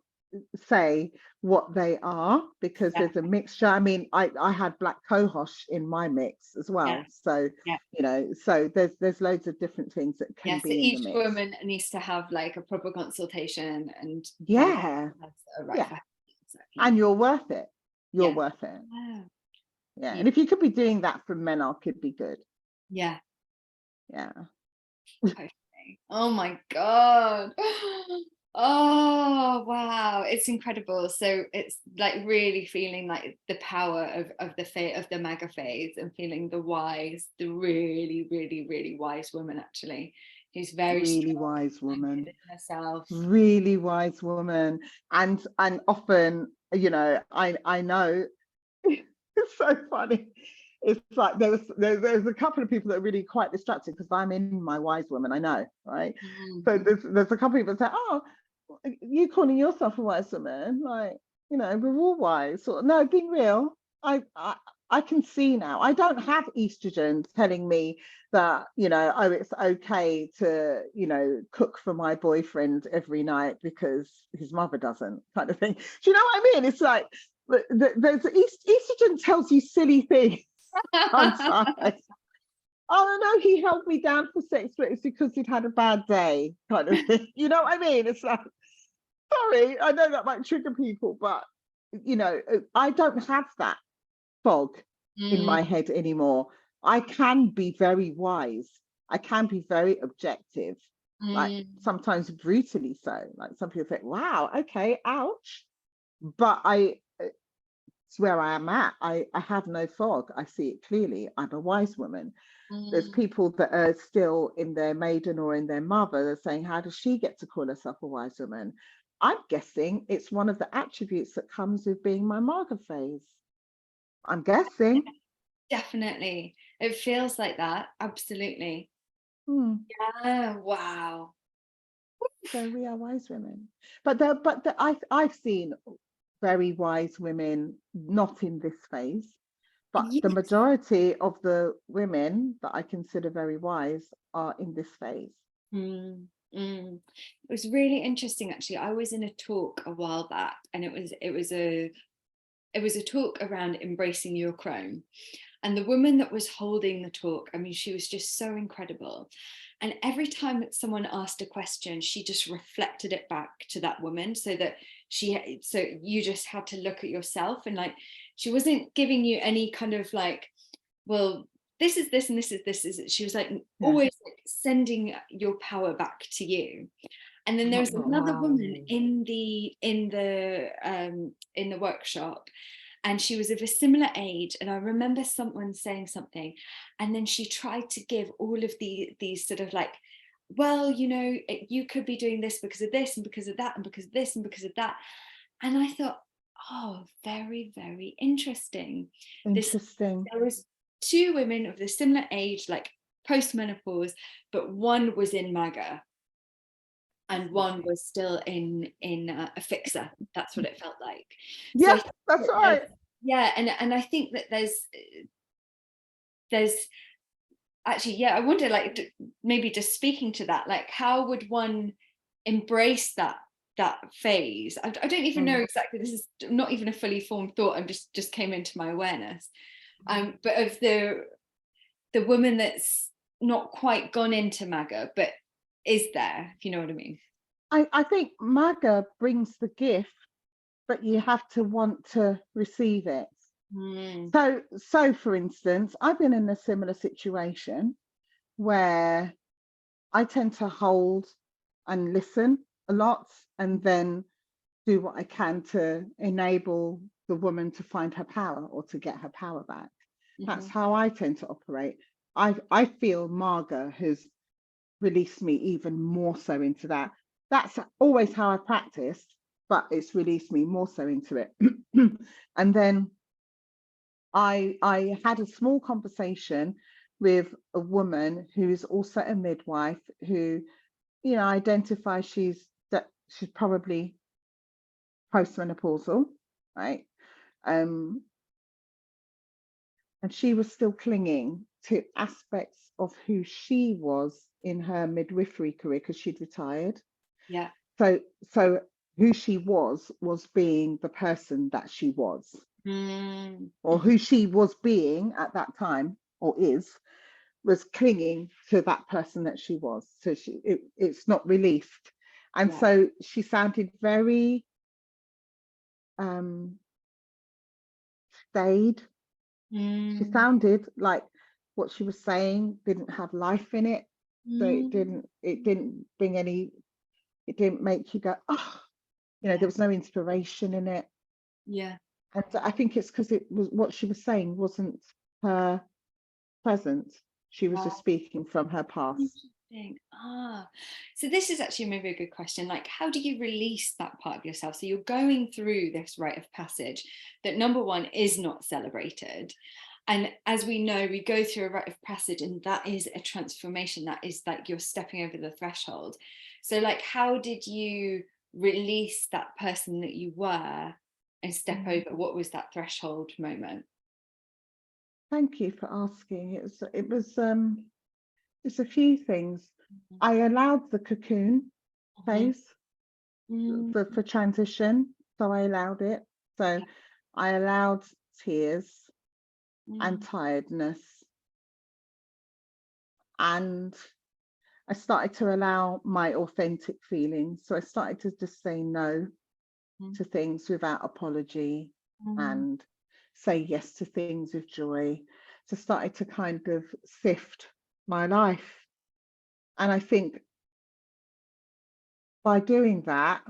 say what they are, because there's a mixture. I mean, I had black cohosh in my mix as well. So you know, so there's loads of different things that can be in the mix. Each woman needs to have like a proper consultation, and and you're worth it. You're worth it. Yeah. And if you could be doing that from men, could be good. Yeah. Okay. Oh my God. Oh wow, it's incredible. So it's like really feeling like the power of the Maga phase, and feeling the really, really, really wise woman, actually, who's very really wise woman, herself. Really wise woman. And often, you know, I know it's so funny. It's like there's a couple of people that are really quite distracted, because I'm in my wise woman, I know, right? So there's a couple of people that say, oh, you calling yourself a wise woman? Like, you know, we're all wise. So, no, being real, I can see now. I don't have estrogen telling me that, you know, oh, it's okay to, you know, cook for my boyfriend every night because his mother doesn't, kind of thing. Do you know what I mean? It's like, there's estrogen tells you silly things. Oh no, he held me down for sex, but it's because he'd had a bad day, kind of thing. You know what I mean? It's like, sorry, I know that might trigger people, but you know, I don't have that fog in my head anymore. I can be very wise. I can be very objective, like sometimes brutally so. Like some people think, wow, okay, ouch. But it's where I am at. I have no fog. I see it clearly. I'm a wise woman. There's people that are still in their maiden or in their mother. They're saying, how does she get to call herself a wise woman? I'm guessing it's one of the attributes that comes with being my Maga phase. I'm guessing. Definitely. It feels like that. Absolutely. Yeah. Wow. So we are wise women. But I've seen very wise women not in this phase. But Yes. the majority of the women that I consider very wise are in this phase. It was really interesting, actually. I was in a talk a while back, and it was a talk around embracing your crone. And the woman that was holding the talk, I mean, she was just so incredible. And every time that someone asked a question, she just reflected it back to that woman, so you just had to look at yourself, and like, she wasn't giving you any kind of like, well, this is this and this is this. She was like always like sending your power back to you. And then there was another woman in the workshop, and she was of a similar age, and I remember someone saying something, and then she tried to give all of these sort of like, well, you know, you could be doing this because of this and because of that and because of this and because of that. And I thought, oh, very, very interesting. There was two women of the similar age, like post-menopause, but one was in Maga and one was still in a fixer. That's what it felt like. Yeah, so that's right. Yeah, and I think that there's actually, yeah, I wonder, like, maybe just speaking to that, like, how would one embrace that phase? I don't even know exactly. This is not even a fully formed thought. I'm just came into my awareness. But of the woman that's not quite gone into Maga, but is there, if you know what I mean. I think Maga brings the gift, but you have to want to receive it. So for instance, I've been in a similar situation where I tend to hold and listen a lot, and then do what I can to enable the woman to find her power or to get her power back. That's how I tend to operate. I feel Maga has released me even more so into that. That's always how I practiced, but it's released me more so into it. And then I had a small conversation with a woman who's also a midwife, who, you know, identifies she's probably postmenopausal, right? And she was still clinging to aspects of who she was in her midwifery career because she'd retired. Yeah. So who she was being the person that she was, or who she was being at that time, or was clinging to that person that she was. So it's not released. And so she sounded very stayed. She sounded like what she was saying didn't have life in it. So it didn't bring any, it didn't make you go, oh, you know, there was no inspiration in it. Yeah. And I think it's because it was what she was saying wasn't her present. She was just speaking from her past. So this is actually maybe a good question. Like, how do you release that part of yourself? So you're going through this rite of passage that, number one, is not celebrated. And as we know, we go through a rite of passage, and that is a transformation. That is like you're stepping over the threshold. So like, how did you release that person that you were and step over? What was that threshold moment? Thank you for asking. It's a few things. I allowed the cocoon phase for transition. So I allowed it. So I allowed tears and tiredness. And I started to allow my authentic feelings. So I started to just say no to things without apology and say yes to things with joy. started to kind of sift my life. And I think by doing that,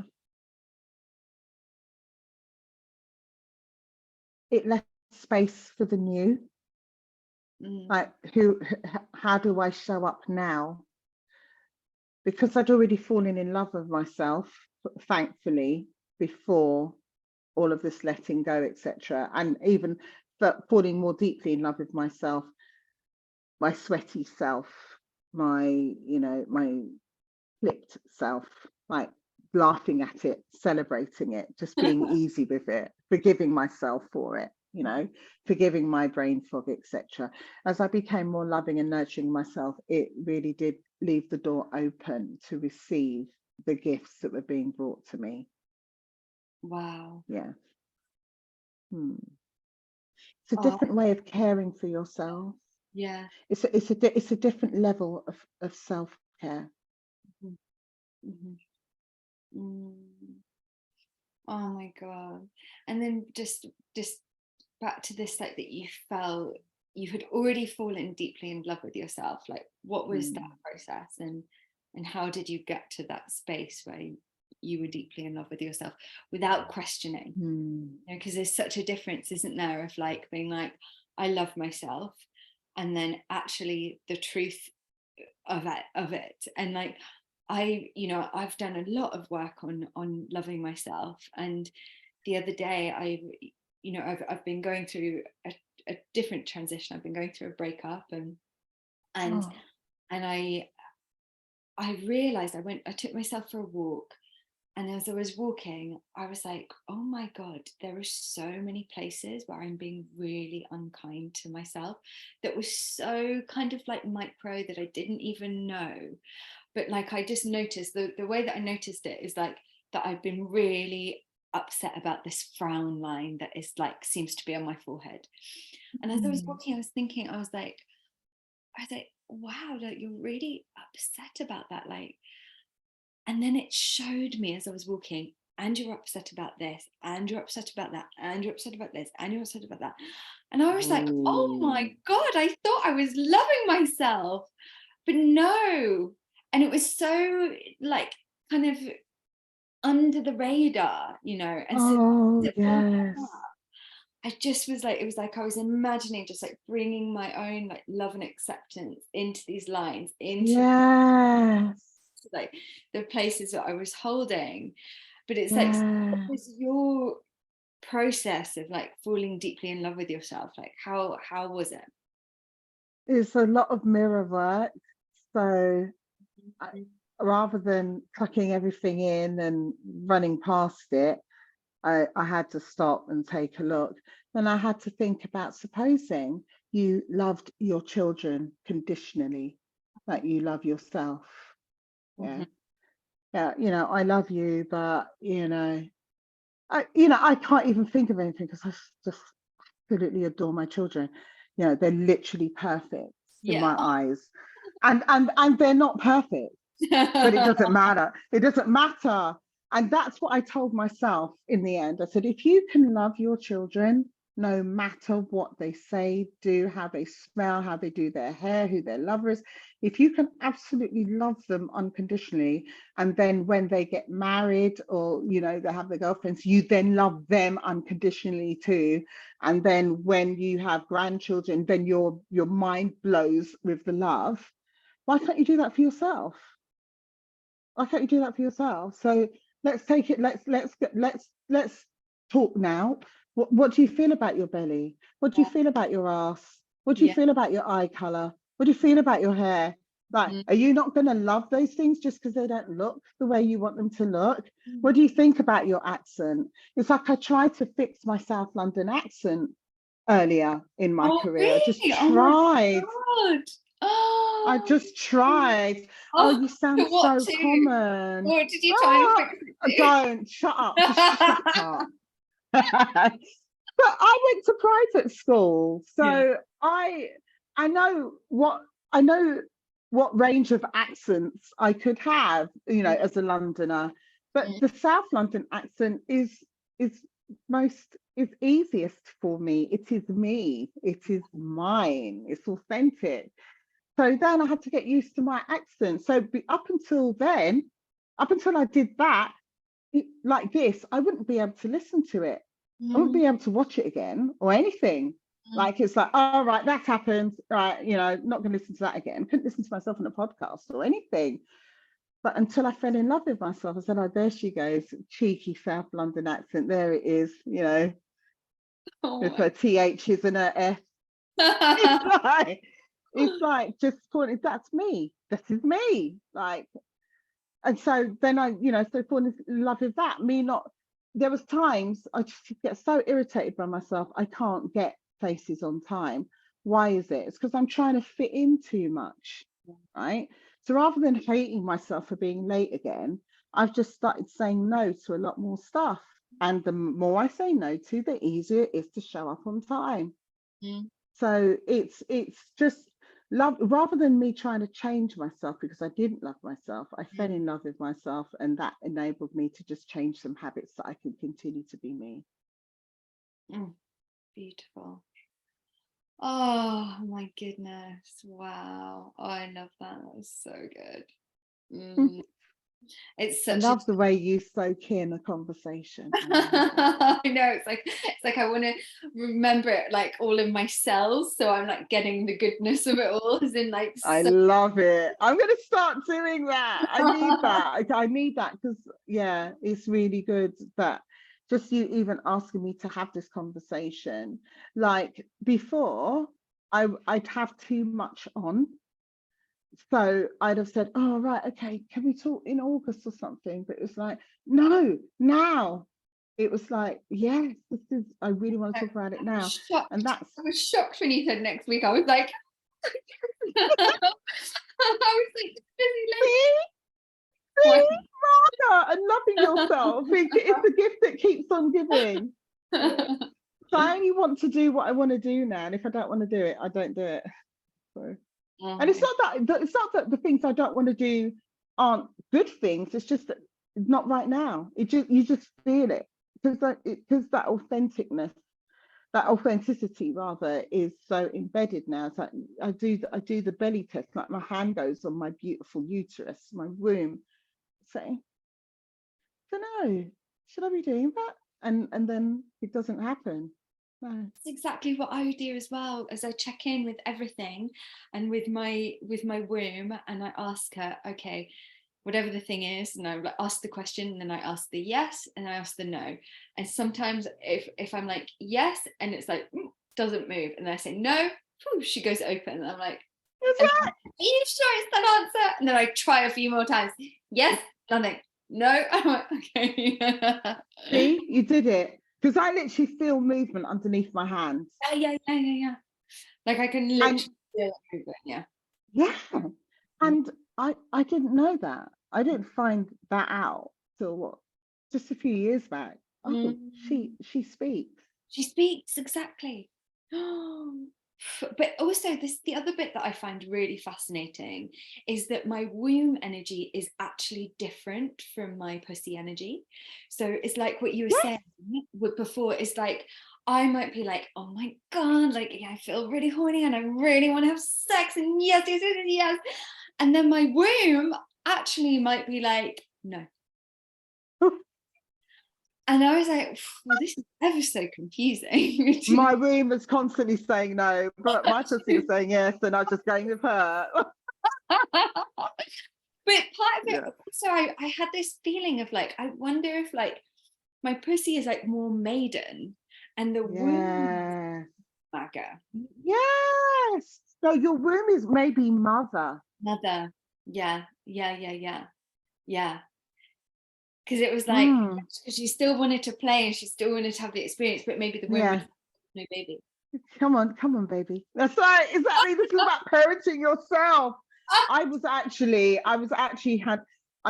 it left space for the new. Like, how do I show up now? Because I'd already fallen in love with myself, thankfully, before all of this letting go, etc. And even falling more deeply in love with myself, my sweaty self, my my flipped self, like laughing at it, celebrating it, just being easy with it, forgiving myself for it, forgiving my brain fog, etc. As I became more loving and nurturing myself, it really did leave the door open to receive the gifts that were being brought to me. Wow. Yeah. It's a different way of caring for yourself. Yeah. It's a different level of self-care. Oh my God. And then just back to this, like, that you felt you had already fallen deeply in love with yourself. Like, what was that process, and how did you get to that space where you were deeply in love with yourself without questioning? Because there's such a difference, isn't there, of like being like, I love myself, and then actually the truth of it. And like, I've done a lot of work on loving myself, and the other day I've been going through a different transition. I've been going through a breakup, and I realized I took myself for a walk, and as I was walking, I was like, oh my God, there are so many places where I'm being really unkind to myself, that was so kind of like micro, that I didn't even know. But like, I just noticed the way that I noticed it is like that I've been really upset about this frown line that is like, seems to be on my forehead. And as I was walking, I was thinking, I was like, wow, like, you're really upset about that. Like, and then it showed me as I was walking, and you're upset about this, and you're upset about that, and you're upset about this, and you're upset about that. And I was like, oh my God, I thought I was loving myself, but no. And it was so like kind of under the radar, and so yes. I just was like, it was like I was imagining just like bringing my own like love and acceptance into these lines, into like the places that I was holding. But it's like, what was your process of like falling deeply in love with yourself? Like, how was it? It's a lot of mirror work. So rather than tucking everything in and running past it, I had to stop and take a look. Then I had to think about, supposing you loved your children conditionally, like you love yourself. Yeah. I love you, but I can't even think of anything, because I just absolutely adore my children. They're literally perfect in my eyes, and they're not perfect, but it doesn't matter. It doesn't matter. And that's what I told myself in the end. I said, if you can love your children, no matter what they say, do, how they smell, how they do their hair, who their lover is, if you can absolutely love them unconditionally, and then when they get married, or they have their girlfriends, you then love them unconditionally too. And then when you have grandchildren, then your mind blows with the love. Why can't you do that for yourself? Why can't you do that for yourself? So let's take it. Let's talk now. What do you feel about your belly? What do you feel about your ass? What do you feel about your eye color? What do you feel about your hair? Like, are you not going to love those things just because they don't look the way you want them to look? What do you think about your accent? It's like I tried to fix my South London accent earlier in my career. Really? I just tried. Oh, I just tried. Oh, you sound so common. What did you try and fix it? Don't, shut up. Just shut up. But I went to private school, so I know what range of accents I could have, as a Londoner. But the South London accent is it's easiest for me. It is me. It is mine. It's authentic. So then I had to get used to my accent. So up until then, up until I did that, like this, I wouldn't be able to listen to it. I wouldn't be able to watch it again or anything. Like, it's like, oh, right, that happened. Right, not going to listen to that again. Couldn't listen to myself on a podcast or anything. But until I fell in love with myself, I said, oh, there she goes, cheeky South London accent. There it is, with her THs and her F. It's like just pointing, that's me. This is me. Like, and so then I, so falling in love with that. There was times I just get so irritated by myself. I can't get places on time. Why is it? It's because I'm trying to fit in too much, right? So rather than hating myself for being late again, I've just started saying no to a lot more stuff. And the more I say no to, the easier it is to show up on time. So it's just love, rather than me trying to change myself because I didn't love myself, I fell in love with myself, and that enabled me to just change some habits that I can continue to be me. Beautiful. Oh my goodness. Wow. Oh, I love that. That was so good. It's such I love the way you soak in a conversation. I know, it's like I want to remember it, like all in my cells, so I'm like getting the goodness of it all, as in like I love it. I'm going to start doing that. I need that. I need that because it's really good that just you even asking me to have this conversation. Like before, I'd have too much on. So I'd have said, oh, right, okay, can we talk in August or something? But it was like, no, now. It was like, yes, I really want to talk about it now. And I was shocked when you said next week. I was like, I was like, busy Maga, and loving yourself. It's a gift that keeps on giving. So I only want to do what I want to do now. And if I don't want to do it, I don't do it. So. And it's not that the things I don't want to do aren't good things. It's just that it's not right now. You just feel it because that authenticity rather is so embedded now. It's like I do the belly test, like my hand goes on my beautiful uterus, my womb, saying, I don't know, should I be doing that? And then it doesn't happen. No. That's exactly what I do as well, as I check in with everything and with my womb, and I ask her, okay, whatever the thing is, and I ask the question, and then I ask the yes, and I ask the no. And sometimes if I'm like yes, and it's like doesn't move, and then I say no, she goes open, and I'm like, are you sure it's that answer? And then I try a few more times. Yes, nothing. No. I'm like, okay. See, you did it. Because I literally feel movement underneath my hands. Yeah. Like I can literally feel it moving. Yeah. And I didn't know that. I didn't find that out till just a few years back. Oh, she speaks. She speaks, exactly. But also the other bit that I find really fascinating is that my womb energy is actually different from my pussy energy. So it's like what you were saying before, is like I might be like, oh my God, like I feel really horny and I really want to have sex, and yes. And then my womb actually might be like, no. And I was like, well, this is ever so confusing. My womb is constantly saying no, but my pussy is saying yes, and I'm just going with her. But part of it, so I had this feeling of like, I wonder if like my pussy is like more maiden and the womb is Maga. Yes. So your womb is maybe mother. Mother. Yeah. Because it was like, because she still wanted to play and she still wanted to have the experience, but maybe the womb was no baby. Come on, baby. That's right. Exactly. This is about parenting yourself. I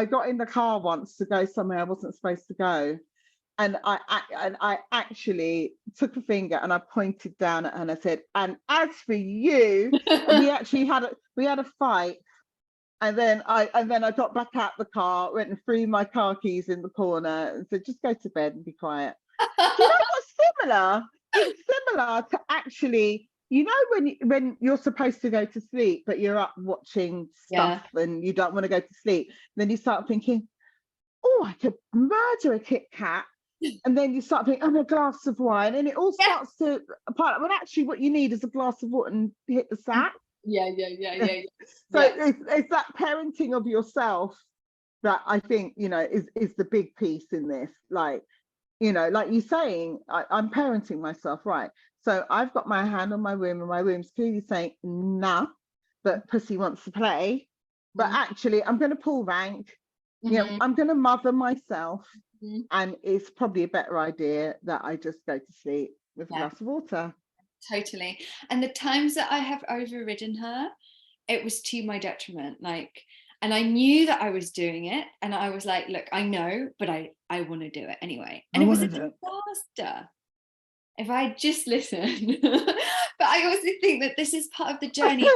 got in the car once to go somewhere I wasn't supposed to go. And I actually took a finger and I pointed down at her and I said, and as for you, and we actually had a fight. And then I got back out the car, went and threw my car keys in the corner and said, just go to bed and be quiet. Do you know what's similar? It's similar to actually, you know, when you're supposed to go to sleep, but you're up watching stuff and you don't want to go to sleep, then you start thinking, oh, I could murder a Kit Kat. And then you start thinking, oh, a glass of wine, and it all starts to apart. When actually, what you need is a glass of water and hit the sack. Yeah. So it's that parenting of yourself that I think, you know, is the big piece in this. Like, you know, like you're saying, I'm parenting myself, right? So I've got my hand on my womb, and my womb's clearly saying, nah, but pussy wants to play. But actually, I'm going to pull rank. You know, I'm going to mother myself. And it's probably a better idea that I just go to sleep with a glass of water. Totally. And the times that I have overridden her, it was to my detriment. Like, and I knew that I was doing it, and I was like, look, I know, but I want to do it anyway. And it was a disaster if I just listened. But I also think that this is part of the journey.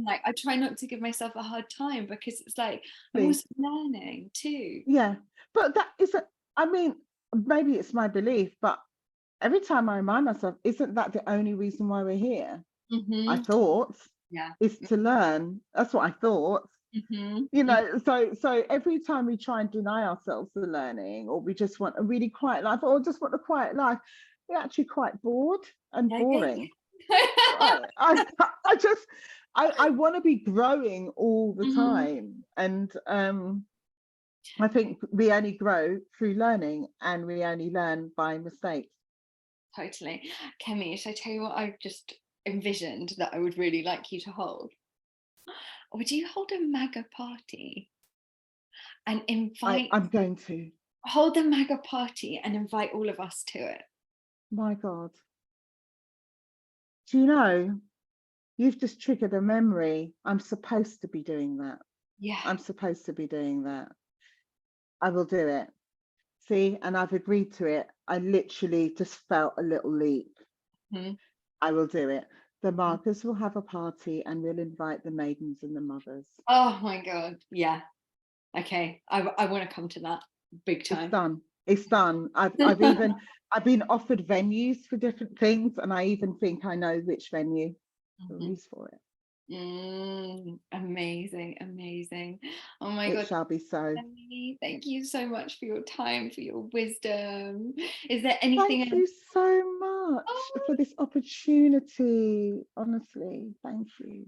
Like, I try not to give myself a hard time, because it's like I'm also learning too. Yeah, but that isn't, I mean, maybe it's my belief, but every time I remind myself, isn't that the only reason why we're here? I thought, is to learn. That's what I thought. You know, so every time we try and deny ourselves the learning, or we just want a really quiet life, or just want a quiet life, we're actually quite bored and boring. I want to be growing all the time, and I think we only grow through learning, and we only learn by mistakes. Totally. Kemi, should I tell you what I've just envisioned that I would really like you to hold? Would you hold a Maga party and invite... I'm going to. Hold a Maga party and invite all of us to it. My God. Do you know, you've just triggered a memory. I'm supposed to be doing that. Yeah. I'm supposed to be doing that. I will do it. See, and I've agreed to it. I literally just felt a little leap. I will do it. The Magas will have a party, and we'll invite the maidens and the mothers. Oh my God. Yeah. Okay. I want to come to that big time. It's done. It's done. I've been offered venues for different things, and I even think I know which venue to use for it. Amazing. Oh my God. It shall be so. Thank you so much for your time, for your wisdom. Is there anything Thank you so much for this opportunity. Honestly, thank you.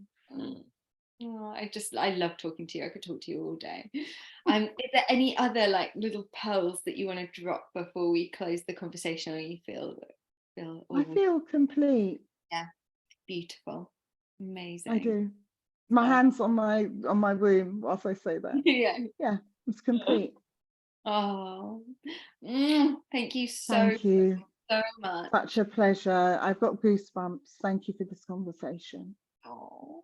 Oh, I love talking to you. I could talk to you all day. Is there any other like little pearls that you want to drop before we close the conversation, or you feel I feel complete. Yeah, beautiful, amazing. I do. My hands on my womb whilst I say that. Yeah, it's complete. Oh, thank you so much. Such a pleasure. I've got goosebumps. Thank you for this conversation. Oh.